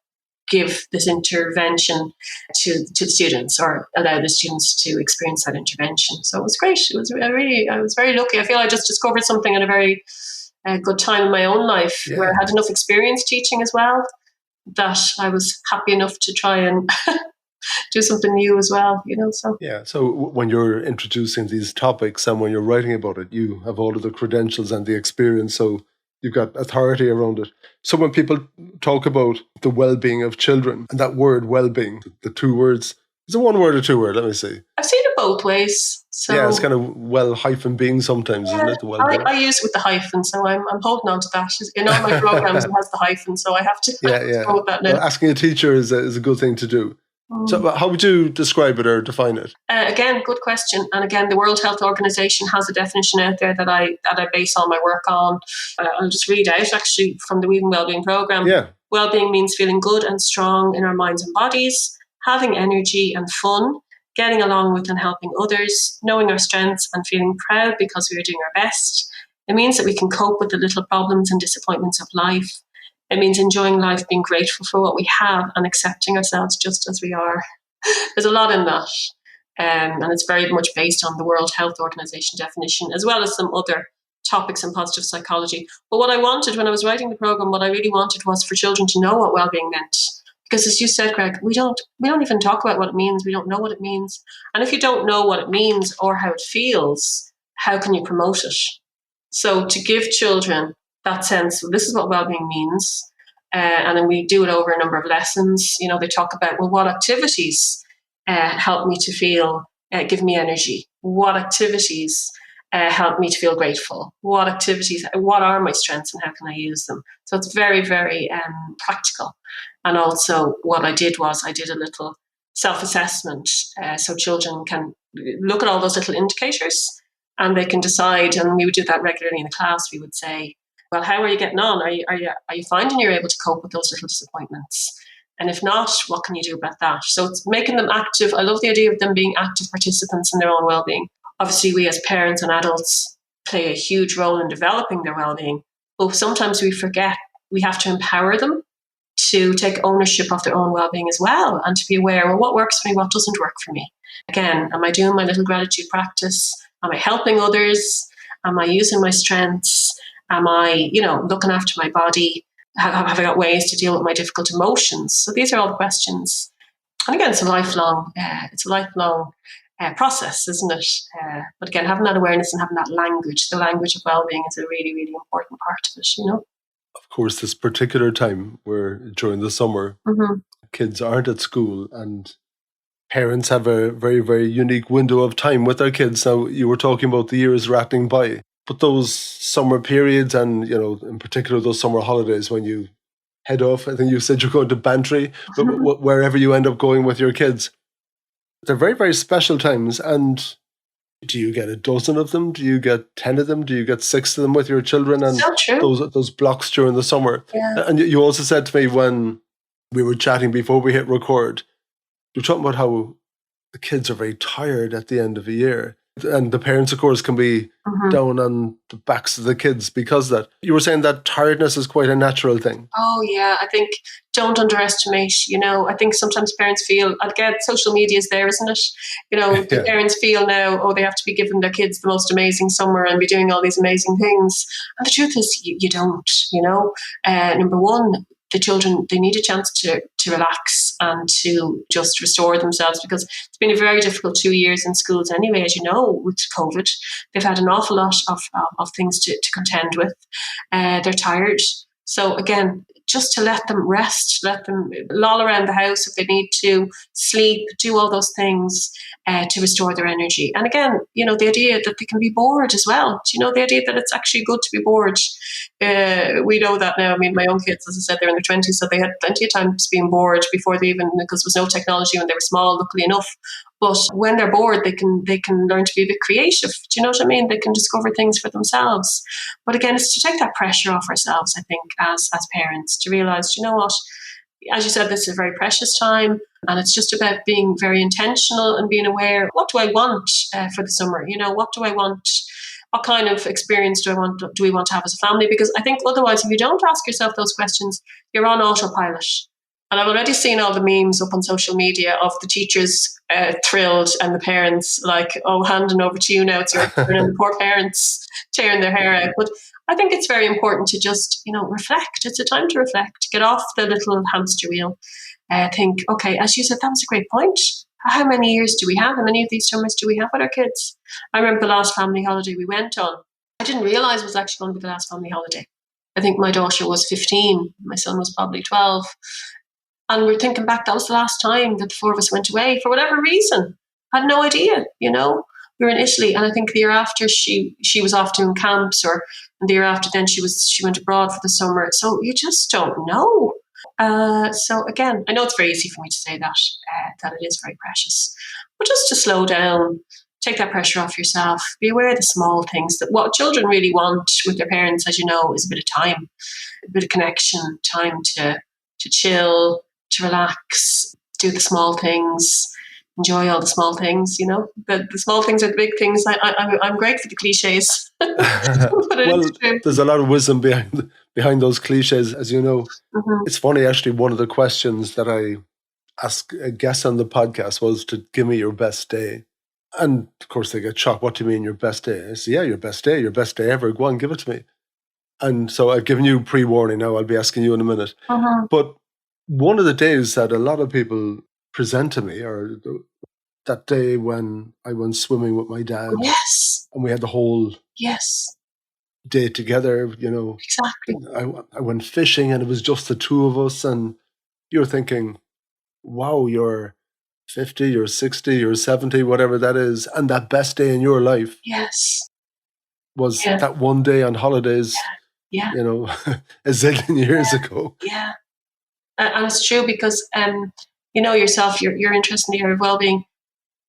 give this intervention to the students, or allow the students to experience that intervention? So it was great. I was very lucky. I feel I just discovered something at a very good time in my own life, where I had enough experience teaching as well, that I was happy enough to try and do something new as well, So So when you're introducing these topics and when you're writing about it, you have all of the credentials and the experience, so you've got authority around it. So when people talk about the well-being of children, and that word well-being, the 2 words, is it 1 word or 2 word? Let me see. I've seen it both ways. So it's kind of well-being sometimes, isn't it? The well-being. I use it with the hyphen, so I'm holding on to that. In all my programs, it has the hyphen, so I have to go with that now. Well, asking a teacher is a good thing to do. So how would you describe it or define it? Again, good question. And again, the World Health Organization has a definition out there that I base all my work on. I'll just read out actually from the Weaving Wellbeing Programme. Wellbeing means feeling good and strong in our minds and bodies, having energy and fun, getting along with and helping others, knowing our strengths and feeling proud because we are doing our best. It means that we can cope with the little problems and disappointments of life. It means enjoying life, being grateful for what we have, and accepting ourselves just as we are. There's a lot in that. And it's very much based on the World Health Organization definition, as well as some other topics in positive psychology. But what I wanted when I was writing the program, what I really wanted was for children to know what well-being meant. Because as you said, Greg, we don't even talk about what it means. We don't know what it means. And if you don't know what it means or how it feels, how can you promote it? So to give children that sense, this is what well-being means. And then we do it over a number of lessons. They talk about, well, what activities help me to feel, give me energy? What activities help me to feel grateful? What are my strengths and how can I use them? So it's very, very practical. And also what I did was I did a little self-assessment so children can look at all those little indicators and they can decide, and we would do that regularly in the class. We would say, well, how are you getting on? Are you finding you're able to cope with those little disappointments? And if not, what can you do about that? So it's making them active. I love the idea of them being active participants in their own well-being. Obviously, we as parents and adults play a huge role in developing their well-being, but sometimes we forget we have to empower them to take ownership of their own well-being as well, and to be aware, well, what works for me, what doesn't work for me. Again, am I doing my little gratitude practice? Am I helping others? Am I using my strengths? Am I, looking after my body? Have I got ways to deal with my difficult emotions? So these are all the questions. And again, it's a lifelong process, isn't it? But again, having that awareness and having that language, the language of well-being, is a really, really important part of it, Of course, this particular time where during the summer, kids aren't at school and parents have a very, very unique window of time with their kids. Now, you were talking about the years rattling by, but those summer periods and, in particular, those summer holidays when you head off, I think you said you're going to Bantry, but wherever you end up going with your kids, they're very, very special times. And do you get a dozen of them? Do you get 10 of them? Do you get 6 of them with your children? And so true. Those blocks during the summer. Yeah. And you also said to me when we were chatting before we hit record, you're talking about how the kids are very tired at the end of the year. And the parents, of course, can be down on the backs of the kids because of that. You were saying that tiredness is quite a natural thing. Oh, yeah. I think don't underestimate, I think sometimes parents feel, again, social media is there, isn't it? The parents feel now, they have to be giving their kids the most amazing summer and be doing all these amazing things. And the truth is, you don't, number one, the children, they need a chance to relax and to just restore themselves, because it's been a very difficult 2 years in schools anyway, as you know, with COVID. They've had an awful lot of things to contend with. They're tired. So again, just to let them rest, let them loll around the house if they need to, sleep, do all those things to restore their energy. And again, the idea that they can be bored as well. The idea that it's actually good to be bored. We know that now. I mean, my own kids, as I said, they're in their 20s, so they had plenty of times being bored before they even, because there was no technology when they were small, luckily enough. But when they're bored, they can learn to be a bit creative. Do you know what I mean? They can discover things for themselves. But again, it's to take that pressure off ourselves, I think, as parents, to realise, you know what, as you said, this is a very precious time, and it's just about being very intentional and being aware. What do I want for the summer? What do I want? What kind of experience do we want to have as a family? Because I think otherwise, if you don't ask yourself those questions, you're on autopilot. And I've already seen all the memes up on social media of the teachers thrilled and the parents like, oh, handing over to you now, it's your turn, and the poor parents tearing their hair out. But I think it's very important to just, reflect. It's a time to reflect, get off the little hamster wheel, think, okay, as you said, that was a great point. How many years do we have? How many of these summers do we have with our kids? I remember the last family holiday we went on. I didn't realise it was actually going to be the last family holiday. I think my daughter was 15. My son was probably 12. And we're thinking back, that was the last time that the four of us went away for whatever reason. I had no idea, We were in Italy, and I think the year after she was off doing camps, or the year after then she went abroad for the summer. So you just don't know. So again, I know it's very easy for me to say that it is very precious, but just to slow down, take that pressure off yourself, be aware of the small things, that what children really want with their parents, as you know, is a bit of time, a bit of connection, time to chill, to relax, do the small things, enjoy all the small things. The small things are the big things. I'm great for the cliches. Well, there's a lot of wisdom behind those cliches, as you know. Mm-hmm. It's funny, actually, one of the questions that I asked a guest on the podcast was to give me your best day. And of course they get shocked. What do you mean your best day? I say, yeah, your best day ever. Go on, give it to me. And so I've given you pre-warning now. I'll be asking you in a minute. Uh-huh. But one of the days that a lot of people present to me are that day when I went swimming with my dad. Yes. And we had the whole day together, Exactly. I went fishing, and it was just the two of us. And you're thinking, wow, you're 50, you're 60, you're 70, whatever that is. And that best day in your life was that one day on holidays, a zillion years ago. Yeah. And it's true, because, yourself, you're interested in the area of well-being.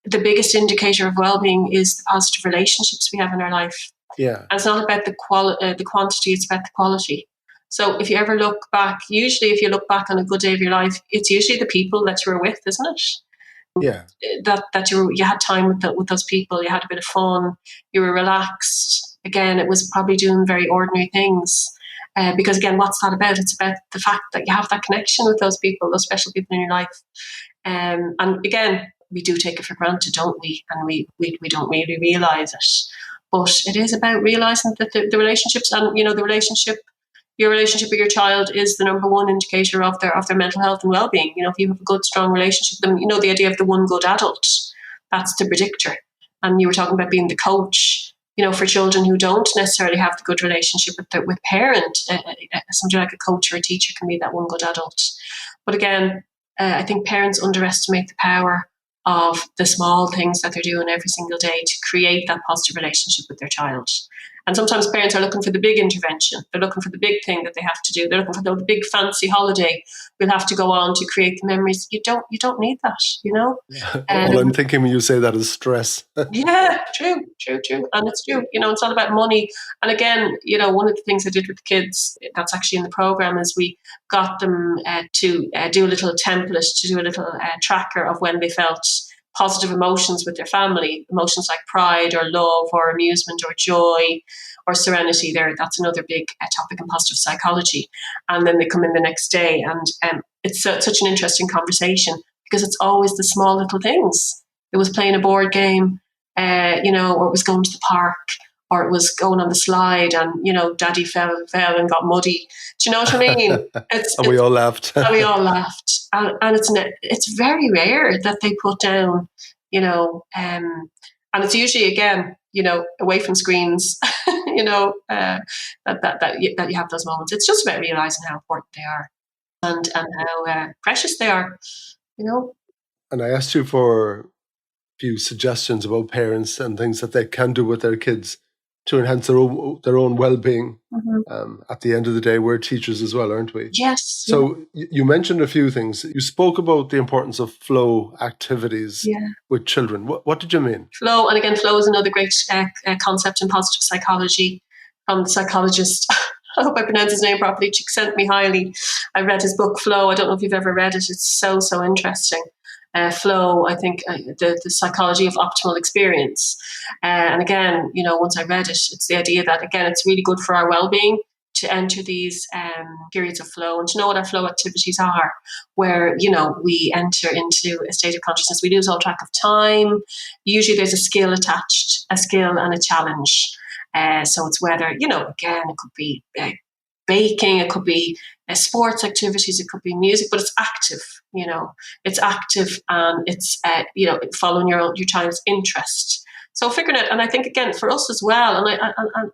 The biggest indicator of well-being is the positive relationships we have in our life. Yeah. And it's not about the quantity, it's about the quality. So if you ever look back, usually if you look back on a good day of your life, it's usually the people that you were with, isn't it? Yeah. That you had time with those people, you had a bit of fun, you were relaxed. Again, it was probably doing very ordinary things. Because again, what's that about? It's about the fact that you have that connection with those people, those special people in your life. And again, we do take it for granted, don't we? And we don't really realise it. But it is about realising that the relationships, and your relationship with your child is the number one indicator of their mental health and well-being. If you have a good, strong relationship with them, the idea of the one good adult, that's the predictor. And you were talking about being the coach. For children who don't necessarily have the good relationship with parent, somebody like a coach or a teacher can be that one good adult. But again, I think parents underestimate the power of the small things that they're doing every single day to create that positive relationship with their child. And sometimes parents are looking for the big intervention. They're looking for the big thing that they have to do. They're looking for the big fancy holiday we'll have to go on to create the memories. You don't need that, All I'm thinking when you say that is stress. Yeah, true. And it's true. It's all about money. And again, one of the things I did with the kids, that's actually in the program, is we got them to do a little template, to do a little tracker of when they felt positive emotions with their family, emotions like pride or love or amusement or joy or serenity. That's another big topic in positive psychology. And then they come in the next day, and it's such an interesting conversation, because it's always the small little things. It was playing a board game, or it was going to the park, or it was going on the slide and, daddy fell and got muddy. Do you know what I mean? And we all laughed. And we all laughed. And it's very rare that they put down, and it's usually, again, away from screens, that you have those moments. It's just about realizing how important they are and how precious they are, And I asked you for a few suggestions about parents and things that they can do with their kids to enhance their own well-being. At the end of the day, we're teachers as well, aren't we? Yes. So you mentioned a few things. You spoke about the importance of flow activities with children. What did you mean? Flow, and again, flow is another great concept in positive psychology from the psychologist. I hope I pronounce his name properly. Csikszentmihalyi. I read his book, Flow. I don't know if you've ever read it. It's so interesting. Flow, I think, the psychology of optimal experience. And again, once I read it, it's the idea that, again, it's really good for our well-being to enter these periods of flow and to know what our flow activities are, where, we enter into a state of consciousness. We lose all track of time. Usually there's a skill attached, a skill and a challenge. So it's whether, again, it could be baking, it could be sports activities, it could be music, but it's active, it's active and it's, following your child's interest. So figuring it, and I think, again, for us as well, and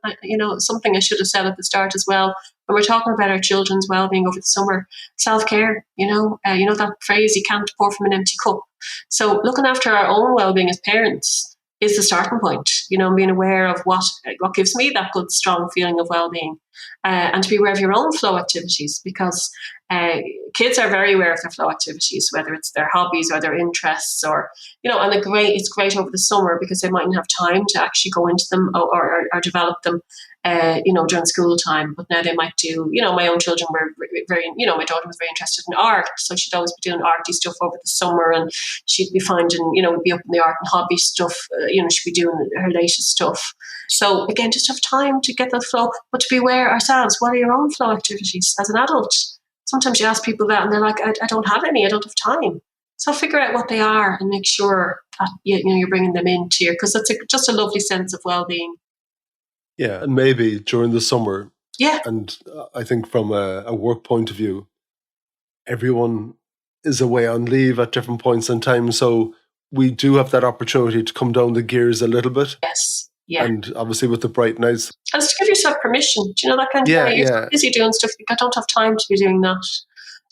I something I should have said at the start as well, when we're talking about our children's well-being over the summer, self-care, that phrase, you can't pour from an empty cup. So looking after our own well-being as parents is the starting point, being aware of what gives me that good, strong feeling of well-being, and to be aware of your own flow activities, because kids are very aware of their flow activities, whether it's their hobbies or their interests, or, and it's great over the summer because they mightn't have time to actually go into them or develop them, during school time. But now they might do, my own children were very, my daughter was very interested in art. So she'd always be doing arty stuff over the summer, and she'd be finding, we'd be up in the art and hobby stuff, she'd be doing her latest stuff. So again, just have time to get that flow, but to be aware ourselves, what are your own flow activities as an adult? Sometimes you ask people that and they're like, I don't have any, I don't have time. So figure out what they are and make sure that you're bringing them into your, because that's just a lovely sense of well-being. Yeah, and maybe during the summer. Yeah. And I think from a work point of view, everyone is away on leave at different points in time. So we do have that opportunity to come down the gears a little bit. Yes. Yeah. And obviously with the bright nights. And it's to give yourself permission. Do you know that kind of thing? You're so busy doing stuff, I don't have time to be doing that.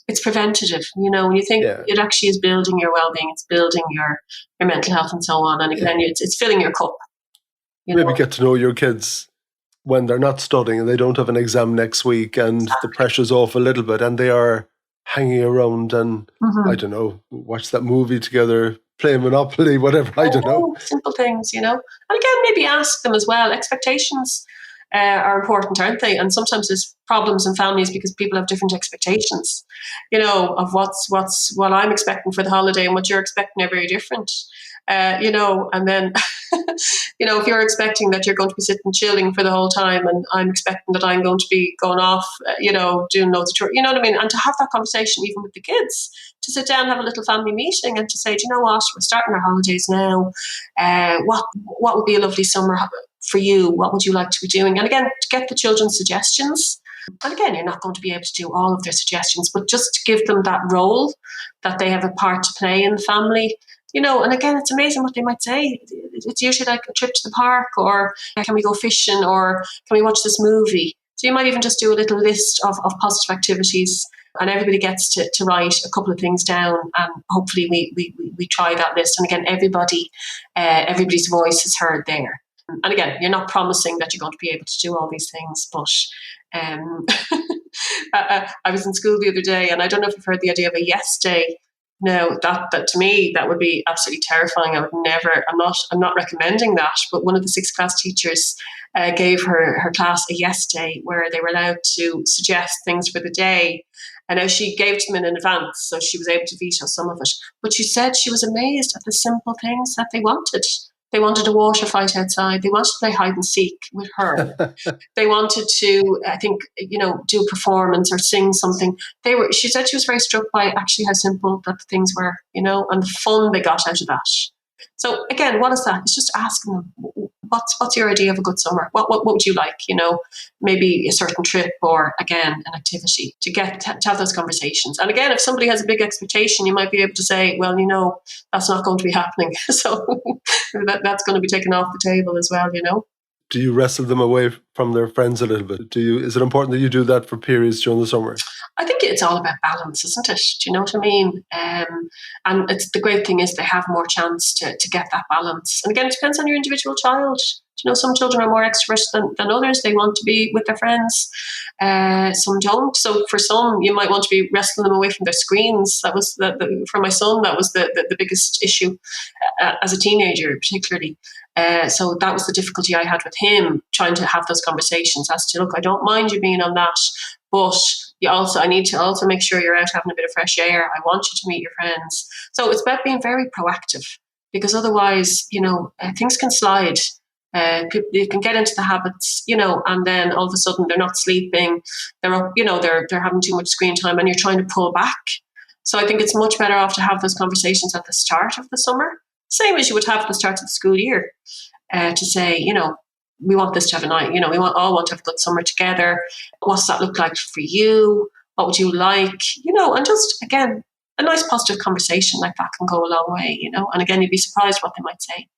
It's preventative, when you think it actually is building your well-being, it's building your mental health and so on. And again, it's filling your cup. Maybe get to know your kids when they're not studying and they don't have an exam next week and the pressure's off a little bit and they are hanging around and, I don't know, watch that movie together, play Monopoly, whatever, I don't know. Simple things, And again, maybe ask them as well. Expectations are important, aren't they? And sometimes there's problems in families because people have different expectations, of what I'm expecting for the holiday and what you're expecting are very different. And then, if you're expecting that you're going to be sitting chilling for the whole time and I'm expecting that I'm going to be going off, doing loads of tour, you know what I mean? And to have that conversation even with the kids, to sit down, have a little family meeting and to say, do you know what, we're starting our holidays now. What would be a lovely summer for you? What would you like to be doing? And again, to get the children's suggestions. And again, you're not going to be able to do all of their suggestions, but just to give them that role that they have a part to play in the family. And again, it's amazing what they might say. It's usually like a trip to the park, or can we go fishing, or can we watch this movie? So you might even just do a little list of positive activities, and everybody gets to write a couple of things down, and hopefully we try that list. And again, everybody's voice is heard there. And again, you're not promising that you're going to be able to do all these things, but I was in school the other day, and I don't know if you've heard the idea of a yes day. No, that to me, that would be absolutely terrifying. I would never, I'm not recommending that, but one of the 6th class teachers gave her class a yes day where they were allowed to suggest things for the day. And now she gave them in advance, so she was able to veto some of it. But she said she was amazed at the simple things that they wanted. They wanted a water fight outside. They wanted to play hide and seek with her. They wanted to, I think, do a performance or sing something. She said she was very struck by actually how simple that the things were, and the fun they got out of that. So again, what is that? It's just asking them, what's your idea of a good summer? What would you like? Maybe a certain trip, or again an activity, to have those conversations. And again, if somebody has a big expectation, you might be able to say, well, that's not going to be happening. So that's going to be taken off the table as well. Do you wrestle them away from their friends a little bit? Is it important that you do that for periods during the summer? I think it's all about balance, isn't it? Do you know what I mean? And it's the great thing is they have more chance to get that balance. And again, it depends on your individual child. Some children are more extroverted than others. They want to be with their friends. Some don't. So for some, you might want to be wrestling them away from their screens. That was for my son. That was the biggest issue as a teenager, particularly. So that was the difficulty I had with him, trying to have those conversations as to, look, I don't mind you being on that, but I need to also make sure you're out having a bit of fresh air. I want you to meet your friends. So it's about being very proactive, because otherwise, things can slide. You can get into the habits, and then all of a sudden they're not sleeping. They're up, they're having too much screen time, and you're trying to pull back. So I think it's much better off to have those conversations at the start of the summer, same as you would have at the start of the school year, to say, we want this to have a night, we all want to have a good summer together. What's that look like for you? What would you like? And just, again, a nice positive conversation like that can go a long way, and again, you'd be surprised what they might say,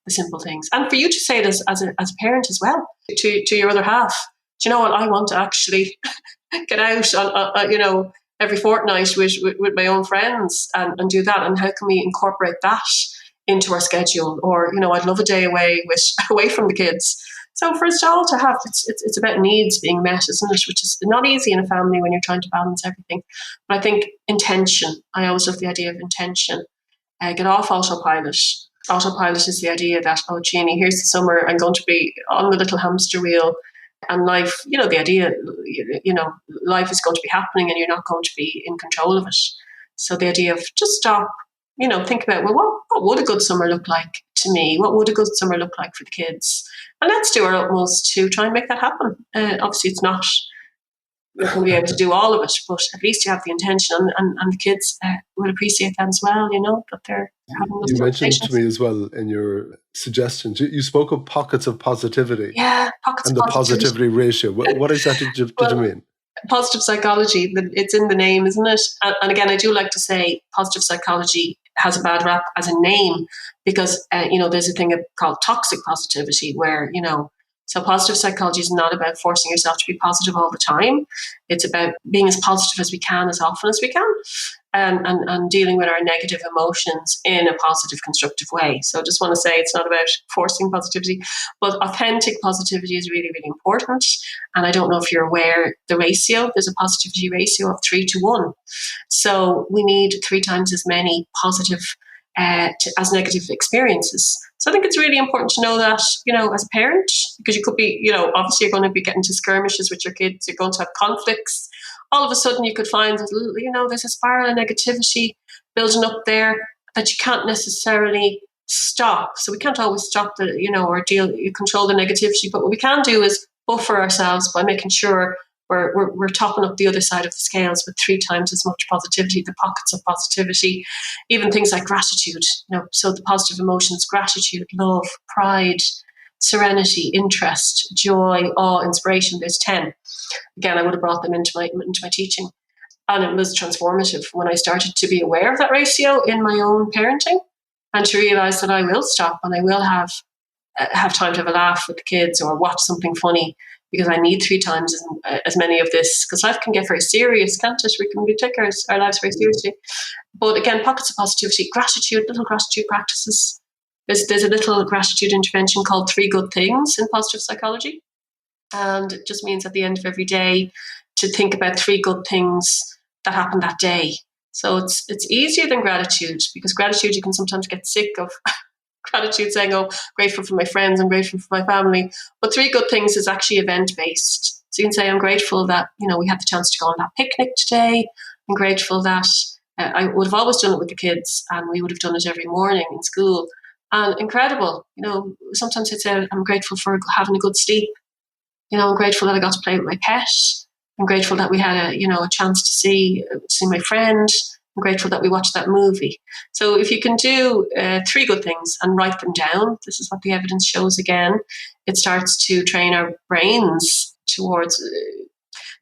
the simple things. And for you to say this as a parent as well, to your other half, do you know what, I want to actually get out on, every fortnight with my own friends and do that, and how can we incorporate that into our schedule? Or, I'd love a day away from the kids. So for us all to have, it's about needs being met, isn't it? Which is not easy in a family when you're trying to balance everything. But I think intention, I always love the idea of intention. Get off autopilot. Autopilot is the idea that, oh, Jeannie, here's the summer, I'm going to be on the little hamster wheel. And life, the idea, life is going to be happening and you're not going to be in control of it. So the idea of just stop, think about, well, what would a good summer look like to me? What would a good summer look like for the kids? And let's do our utmost to try and make that happen. Obviously, it's not, you're going to be able to do all of it, but at least you have the intention, and the kids will appreciate that as well, that they're having those You mentioned to me as well in your suggestions, you spoke of pockets of positivity. Yeah, pockets and of the positivity ratio. What exactly did you mean? Positive psychology, it's in the name, isn't it? And again, I do like to say positive psychology has a bad rap as a name, because, there's a thing called toxic positivity where, so positive psychology is not about forcing yourself to be positive all the time. It's about being as positive as we can, as often as we can, and dealing with our negative emotions in a positive, constructive way. So I just want to say it's not about forcing positivity, but authentic positivity is really, really important. And I don't know if you're aware, the ratio, there's a positivity ratio of 3-1. So we need 3 times as many positive as negative experiences. So I think it's really important to know that, as a parent, because you could be, obviously you're going to be getting into skirmishes with your kids, you're going to have conflicts. All of a sudden you could find that, there's a spiral of negativity building up there that you can't necessarily stop. So we can't always stop or control the negativity, but what we can do is buffer ourselves by making sure we're topping up the other side of the scales with 3 times as much positivity, the pockets of positivity, even things like gratitude. So the positive emotions: gratitude, love, pride, serenity, interest, joy, awe, inspiration. There's 10. Again, I would have brought them into my teaching, and it was transformative when I started to be aware of that ratio in my own parenting, and to realize that I will stop and I will have time to have a laugh with the kids or watch something funny, because I need 3 times as many of this, because life can get very serious, can't it? We take our lives very seriously. But again, pockets of positivity, gratitude, little gratitude practices. There's a little gratitude intervention called 3 Good Things in positive psychology. And it just means at the end of every day to think about 3 good things that happened that day. So it's easier than gratitude, because gratitude, you can sometimes get sick of gratitude, saying, oh, grateful for my friends, I'm grateful for my family. But 3 good things is actually event-based. So you can say, I'm grateful that, we had the chance to go on that picnic today. I'm grateful that I would have always done it with the kids, and we would have done it every morning in school. And incredible, sometimes I'd say, I'm grateful for having a good sleep. I'm grateful that I got to play with my pet. I'm grateful that we had a chance to see my friend. I'm grateful that we watched that movie. So if you can do 3 good things and write them down, this is what the evidence shows again, it starts to train our brains towards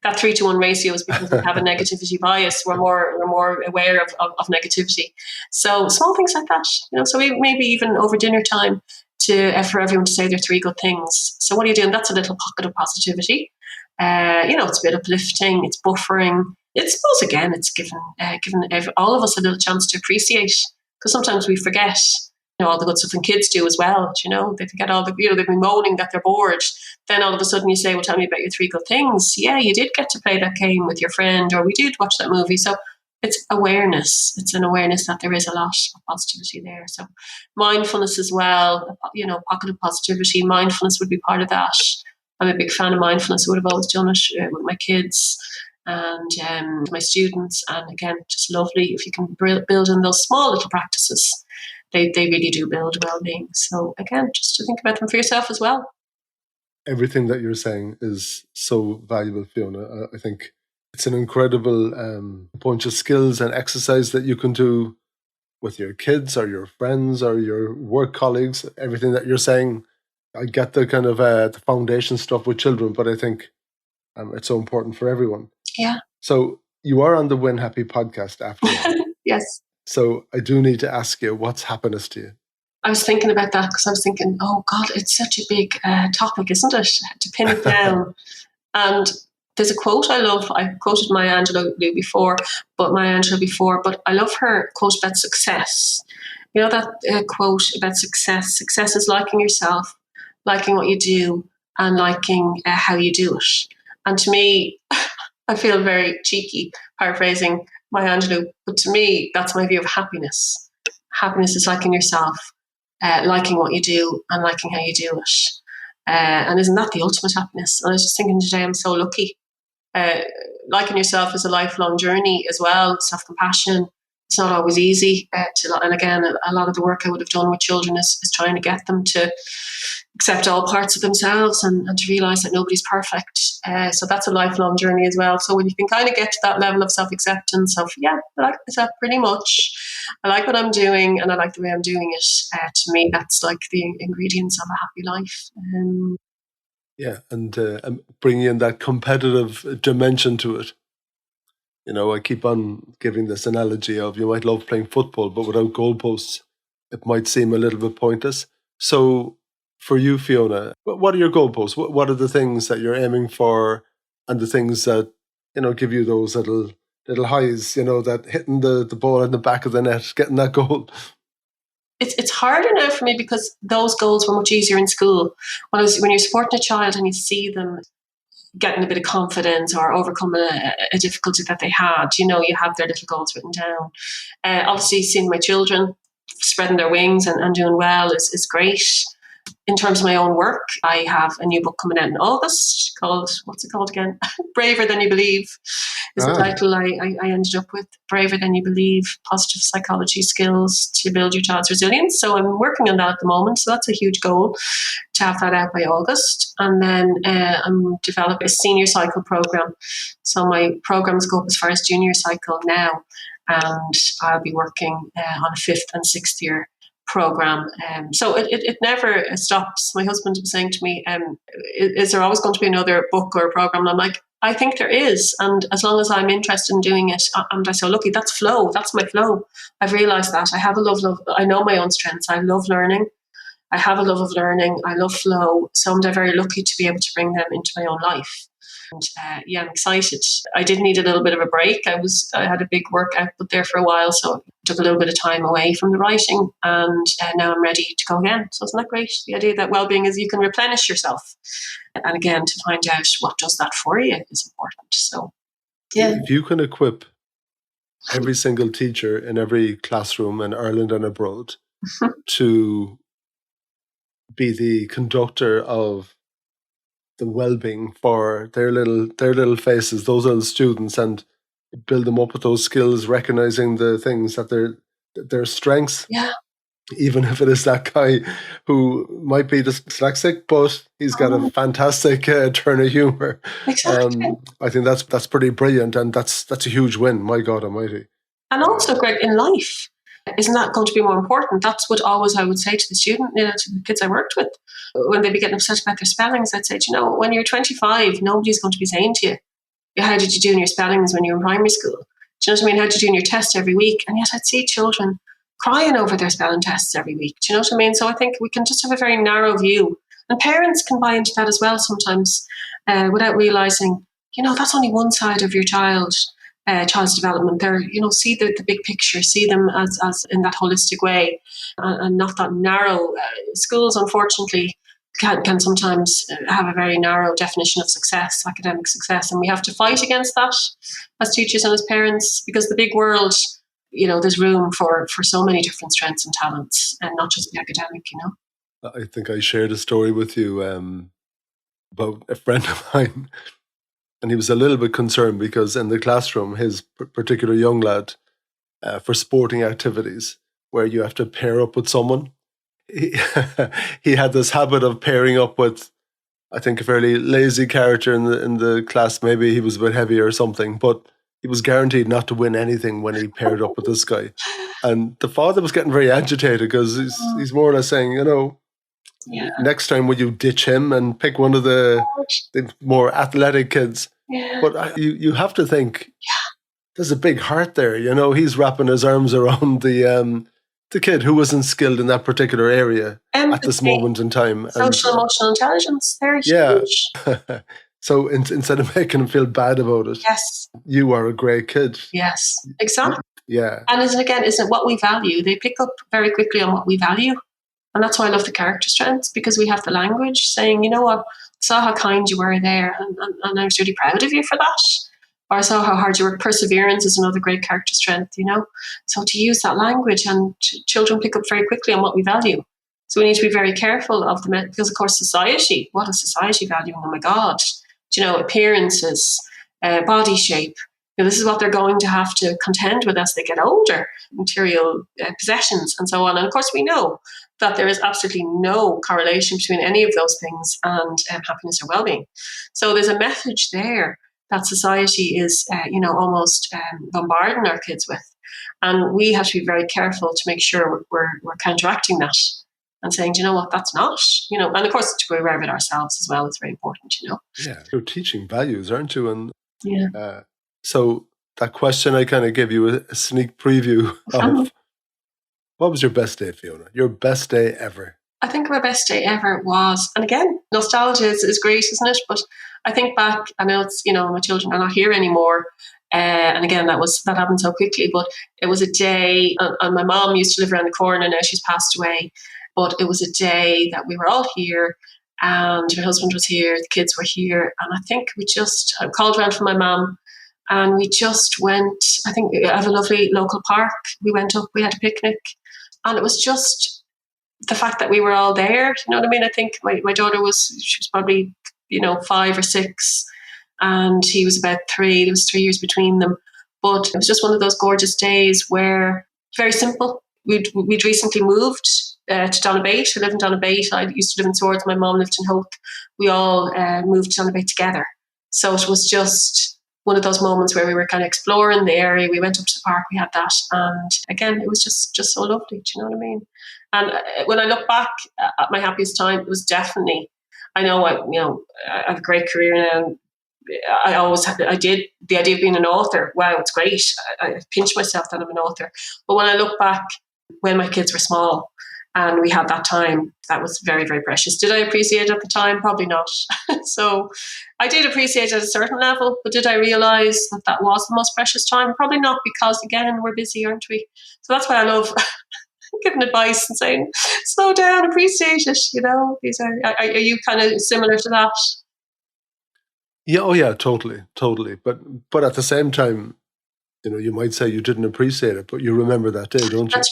that 3-to-1 ratio is because we have a negativity bias. We're more aware of negativity. So small things like that, so we maybe even over dinner time for everyone to say their 3 good things. So what are you doing? That's a little pocket of positivity. It's a bit uplifting, it's buffering. It's suppose again, it's given all of us a little chance to appreciate, because sometimes we forget, all the good stuff, and kids do as well. They forget all the, they've been moaning that they're bored. Then all of a sudden you say, well, tell me about your 3 good things. Yeah, you did get to play that game with your friend, or we did watch that movie. So it's awareness. It's an awareness that there is a lot of positivity there. So mindfulness as well, pocket of positivity. Mindfulness would be part of that. I'm a big fan of mindfulness. I would have always done it with my kids and my students. And again, just lovely if you can build in those small little practices. They really do build well-being. So again, just to think about them for yourself as well. Everything that you're saying is so valuable, Fiona. I think it's an incredible bunch of skills and exercise that you can do with your kids or your friends or your work colleagues. Everything that you're saying, I get the kind of the foundation stuff with children, but I think it's so important for everyone. Yeah. So you are on the Win Happy podcast after all. Yes. So I do need to ask you, what's happiness to you? I was thinking about that because I was thinking, oh God, it's such a big topic, isn't it? To pin it down. And there's a quote I love. I quoted Maya Angelou before, but I love her quote about success. That quote about success. Success is liking yourself, liking what you do, and liking how you do it. And to me, I feel very cheeky paraphrasing Maya Angelou, but to me, that's my view of happiness. Happiness is liking yourself, liking what you do, and liking how you do it. And isn't that the ultimate happiness? And I was just thinking today, I'm so lucky. Liking yourself is a lifelong journey as well. Self-compassion. It's not always easy. And again, a lot of the work I would have done with children is trying to get them to accept all parts of themselves and to realise that nobody's perfect. So that's a lifelong journey as well. So when you can kind of get to that level of self-acceptance of, I like myself pretty much, I like what I'm doing and I like the way I'm doing it, to me, that's like the ingredients of a happy life. And bringing in that competitive dimension to it. I keep on giving this analogy of, you might love playing football, but without goalposts, it might seem a little bit pointless. So for you, Fiona, what are your goalposts? What are the things that you're aiming for, and the things that, give you those little highs, that hitting the ball in the back of the net, getting that goal? It's harder now for me because those goals were much easier in school. When you're supporting a child and you see them getting a bit of confidence or overcoming a difficulty that they had, you have their little goals written down. Obviously, seeing my children spreading their wings and doing well is great. In terms of my own work, I have a new book coming out in August called, what's it called again? Braver Than You Believe is the title I ended up with. Braver Than You Believe, Positive Psychology Skills to Build Your Child's Resilience. So I'm working on that at the moment. So that's a huge goal, to have that out by August. And then I'm developing a senior cycle program. So my programs go up as far as junior cycle now. And I'll be working on a 5th and 6th year program. So it never stops. My husband was saying to me, is there always going to be another book or program? And I'm like, I think there is. And as long as I'm interested in doing it, I'm just so lucky. That's flow. That's my flow. I've realized that. I have a love. I know my own strengths. I love learning. I have a love of learning. I love flow. So I'm very lucky to be able to bring them into my own life. And I'm excited. I did need a little bit of a break. I had a big work output there for a while, so I took a little bit of time away from the writing, and now I'm ready to go again. So isn't that great? The idea that well-being is you can replenish yourself, and again, to find out what does that for you is important. So, if you can equip every single teacher in every classroom in Ireland and abroad to be the conductor of the well-being for their little faces, those little students, and build them up with those skills, recognizing the things that their strengths. Yeah. Even if it is that guy who might be dyslexic, but he's got a fantastic turn of humor. Exactly. I think that's pretty brilliant, and that's a huge win. My God Almighty. And also, Greg, in life, isn't that going to be more important? That's what always I would say to the student, to the kids I worked with, when they'd be getting upset about their spellings. I'd say, when you're 25, nobody's going to be saying to you, how did you do in your spellings when you were in primary school? Do you know what I mean? How did you do in your tests every week? And yet I'd see children crying over their spelling tests every week. Do you know what I mean? So I think we can just have a very narrow view. And parents can buy into that as well sometimes, without realising, that's only one side of your child's development. They're, see the big picture, see them as in that holistic way, and not that narrow. Schools, unfortunately, can sometimes have a very narrow definition of success, academic success, and we have to fight against that as teachers and as parents, because the big world, there's room for so many different strengths and talents, and not just the academic. I think I shared a story with you about a friend of mine, and he was a little bit concerned because in the classroom, his particular young lad, for sporting activities where you have to pair up with someone, he had this habit of pairing up with, I think, a fairly lazy character in the class. Maybe he was a bit heavy or something, but he was guaranteed not to win anything when he paired up with this guy. And the father was getting very agitated because he's more or less saying, next time would you ditch him and pick one of the more athletic kids? Yeah. But you have to think, there's a big heart there. He's wrapping his arms around the kid who wasn't skilled in that particular area at this moment in time. Social emotional intelligence, they're huge. So instead of making him feel bad about it, yes, you are a great kid. Yes, exactly. Yeah. And isn't what we value? They pick up very quickly on what we value. And that's why I love the character strengths, because we have the language saying, you know what, I saw how kind you were there, and I was really proud of you for that. Or I saw how hard you worked. Perseverance is another great character strength, So to use that language, and children pick up very quickly on what we value. So we need to be very careful of them, because of course society, what is society valuing? Oh my God, appearances, body shape. This is what they're going to have to contend with as they get older, material possessions and so on. And of course we know that there is absolutely no correlation between any of those things and happiness or well-being. So there's a message there that society is, almost bombarding our kids with. And we have to be very careful to make sure we're counteracting that and saying, do you know what, that's not, and of course to be aware of it ourselves as well is very important, Yeah, you're teaching values, aren't you? And yeah. So that question, I kind of gave you a sneak preview of what was your best day, Fiona? Your best day ever? I think my best day ever was, and again, nostalgia is great, isn't it? But I think back, I know it's, my children are not here anymore. And again, that happened so quickly, but it was a day, and my mom used to live around the corner, now she's passed away. But it was a day that we were all here, and my husband was here, the kids were here. And I think I called around for my mom, and we just went, I think we have a lovely local park. We went up, we had a picnic, and it was just the fact that we were all there. You know what I mean? I think my daughter she was probably, 5 or 6, and he was about 3. There was 3 years between them. But it was just one of those gorgeous days where, very simple. We'd recently moved to Donabate. We lived in Donabate. I used to live in Swords. My mom lived in Hope. We all moved to Donabate together. So it was just one of those moments where we were kind of exploring the area. We went up to the park. We had that, and again, it was just so lovely. Do you know what I mean? And when I look back at my happiest time, it was definitely. I know I have a great career now. I did the idea of being an author. Wow, it's great. I pinch myself that I'm an author. But when I look back, when my kids were small and we had that time, that was very, very precious. Did I appreciate it at the time? Probably not. So I did appreciate it at a certain level, but did I realise that was the most precious time? Probably not, because again, we're busy, aren't we? So that's why I love giving advice and saying, slow down, appreciate it. These are you kind of similar to that? Yeah, oh yeah, totally. But at the same time, you might say you didn't appreciate it, but you remember that day, don't you?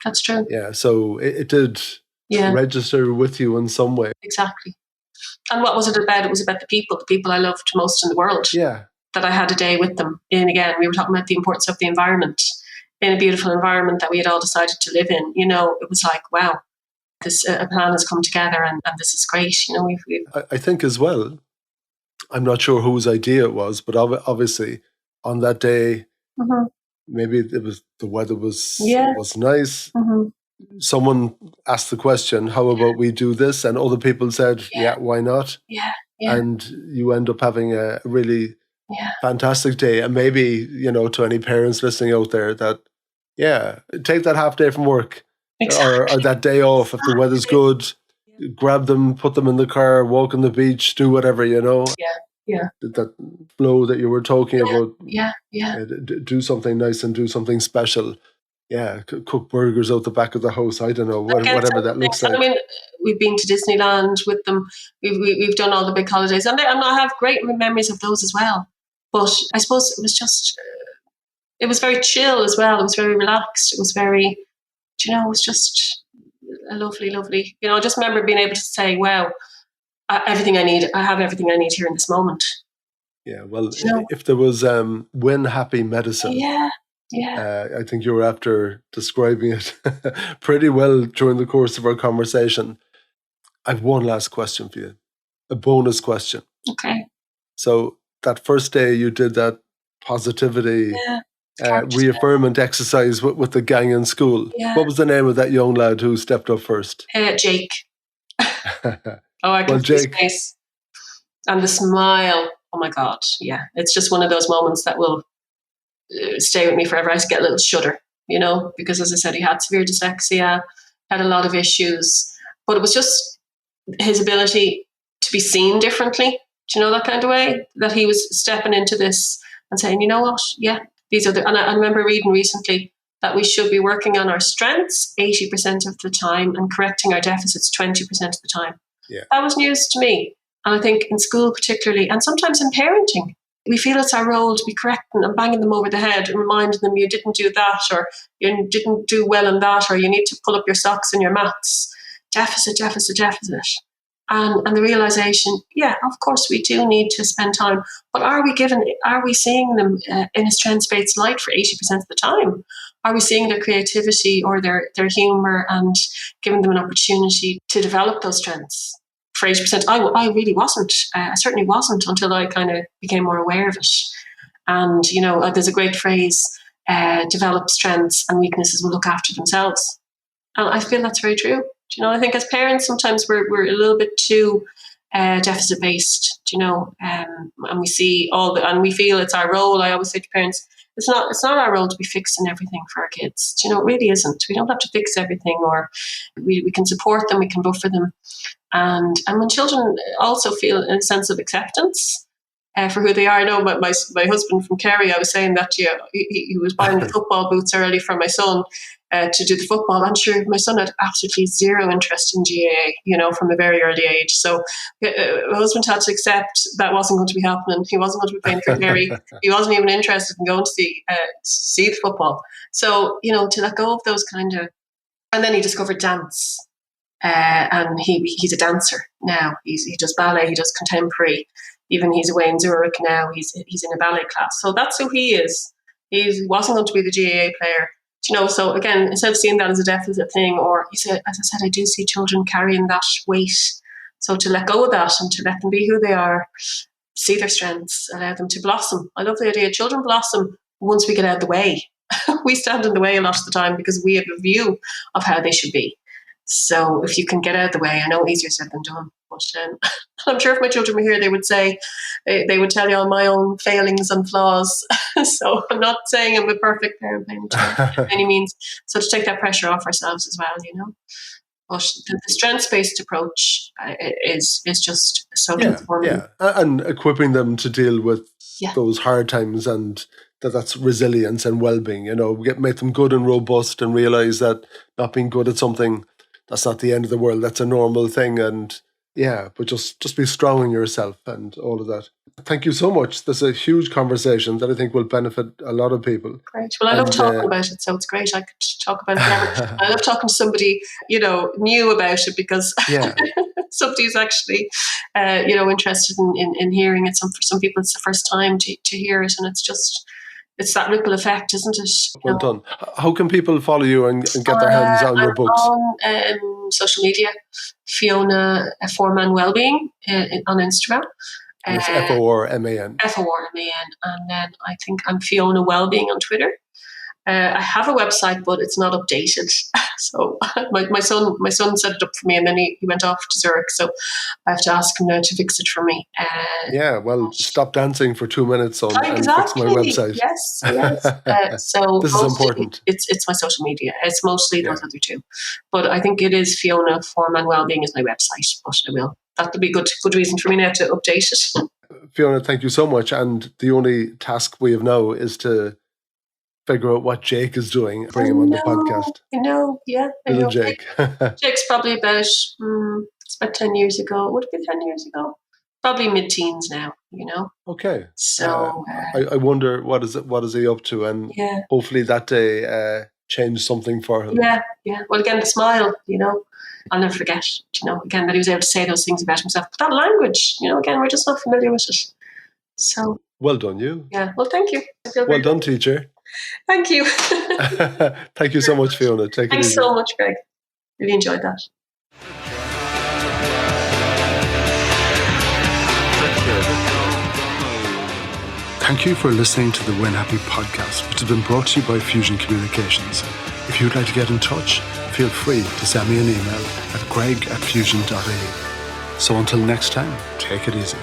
That's true. Yeah, so it did register with you in some way. Exactly. And what was it about? It was about the people I loved most in the world. Yeah. That I had a day with them. And again, we were talking about the importance of the environment, in a beautiful environment that we had all decided to live in. It was like, wow, this a plan has come together, and this is great. I think as well, I'm not sure whose idea it was, but obviously on that day, maybe it was the weather was Yeah. nice. Mm-hmm. Someone asked the question, how about we do this? And other people said, yeah, why not? Yeah. Yeah. And you end up having a really Yeah. fantastic day. And maybe, to any parents listening out there that, take that half day from work or that day off. If the weather's good, grab them, put them in the car, walk on the beach, do whatever, Yeah. Yeah. That flow that you were talking about. Yeah. Yeah. Do something nice and do something special. Yeah, cook burgers out the back of the house. I don't know, whatever that looks like. I mean, we've been to Disneyland with them. We've done all the big holidays, and I have great memories of those as well. But I suppose it was just, it was very chill as well. It was very relaxed. It was very, it was just a lovely, lovely. I just remember being able to say, "Wow, everything I need. I have everything I need here in this moment." Yeah, well, if there was win happy medicine, I think you were after describing it pretty well during the course of our conversation. I've one last question for you, a bonus question. Okay. So that first day you did that positivity reaffirmment exercise with the gang in school. Yeah. What was the name of that young lad who stepped up first? Jake. I can see his face. And the smile. Oh my God. Yeah. It's just one of those moments that will stay with me forever. I just get a little shudder, because as I said, he had severe dyslexia, had a lot of issues, but it was just his ability to be seen differently. Do you know that kind of way? That he was stepping into this and saying, you know what? Yeah, these are and I remember reading recently that we should be working on our strengths 80% of the time and correcting our deficits 20% of the time. Yeah. That was news to me. And I think in school particularly, and sometimes in parenting, we feel it's our role to be correcting and banging them over the head and reminding them you didn't do that, or you didn't do well in that, or you need to pull up your socks in your maths. Deficit, deficit, deficit. And the realization, of course we do need to spend time, but are we seeing them in a strengths-based light for 80% of the time? Are we seeing their creativity or their humor and giving them an opportunity to develop those strengths? For 80%, I really wasn't. I certainly wasn't until I kind of became more aware of it. And, there's a great phrase, develop strengths and weaknesses will look after themselves. And I feel that's very true. I think as parents, sometimes we're a little bit too deficit based, and we see and we feel it's our role. I always say to parents, it's not our role to be fixing everything for our kids. It really isn't. We don't have to fix everything, or we can support them, we can buffer them. And when children also feel a sense of acceptance for who they are. I know my husband from Kerry, I was saying that he was buying the football boots early for my son to do the football. I'm sure my son had absolutely zero interest in GAA, from a very early age. So my husband had to accept that wasn't going to be happening. He wasn't going to be playing for Kerry. He wasn't even interested in going to see the football. So, to let go of those kind of... And then he discovered dance. And he's a dancer now. He does ballet, he does contemporary. Even he's away in Zurich now. He's in a ballet class. So that's who he is. He wasn't going to be the GAA player. So again, instead of seeing that as a deficit thing, or as I said, I do see children carrying that weight. So to let go of that and to let them be who they are, see their strengths, allow them to blossom. I love the idea children blossom once we get out of the way. We stand in the way a lot of the time because we have a view of how they should be. So if you can get out of the way, I know easier said than done. But I'm sure if my children were here, they would say, they would tell you all my own failings and flaws. So I'm not saying I'm a perfect parent by any means. So to take that pressure off ourselves as well, But the strengths-based approach is just so transformative. Yeah, and equipping them to deal with those hard times, and that's resilience and well-being. Make them good and robust, and realize that not being good at something, that's not the end of the world. That's a normal thing, and but just be strong in yourself and all of that. Thank you so much. This is a huge conversation that I think will benefit a lot of people. Great. Well, I love talking about it, so it's great. I could talk about it forever. I love talking to somebody, new about it, because somebody's actually, interested in hearing it. For some people, it's the first time to hear it, and it's that ripple effect, isn't it? Well done. How can people follow you and get their hands on your books? On social media, Fiona Forman Wellbeing on Instagram. It's Forman. Forman. And then I think I'm Fiona Wellbeing on Twitter. I have a website, but it's not updated. So my son set it up for me, and then he went off to Zurich. So I have to ask him now to fix it for me. Yeah, well, stop dancing for 2 minutes and fix my Exactly. website. Yes. So This is mostly important. it's my social media. It's mostly those other two, but I think it is Fiona Forman Wellbeing is my website. But that'll be good reason for me now to update it. Fiona, thank you so much. And the only task we have now is to figure out what Jake is doing, bring him on the podcast. I know. Little Jake. Jake's probably it's about 10 years ago. Would it be 10 years ago? Probably mid-teens now, Okay. So I wonder what is he up to, and hopefully that day changed something for him. Yeah. Well, again, the smile, I'll never forget, again, that he was able to say those things about himself. But that language, again, we're just not familiar with it. So well done, you. Yeah. Well, thank you. Well done, teacher. Thank you. Thank you so much, Fiona. Thanks so much, Greg. Really enjoyed that. Thank you for listening to the Win Happy podcast, which has been brought to you by Fusion Communications. If you'd like to get in touch, feel free to send me an email at greg@fusion.ie. So until next time, take it easy.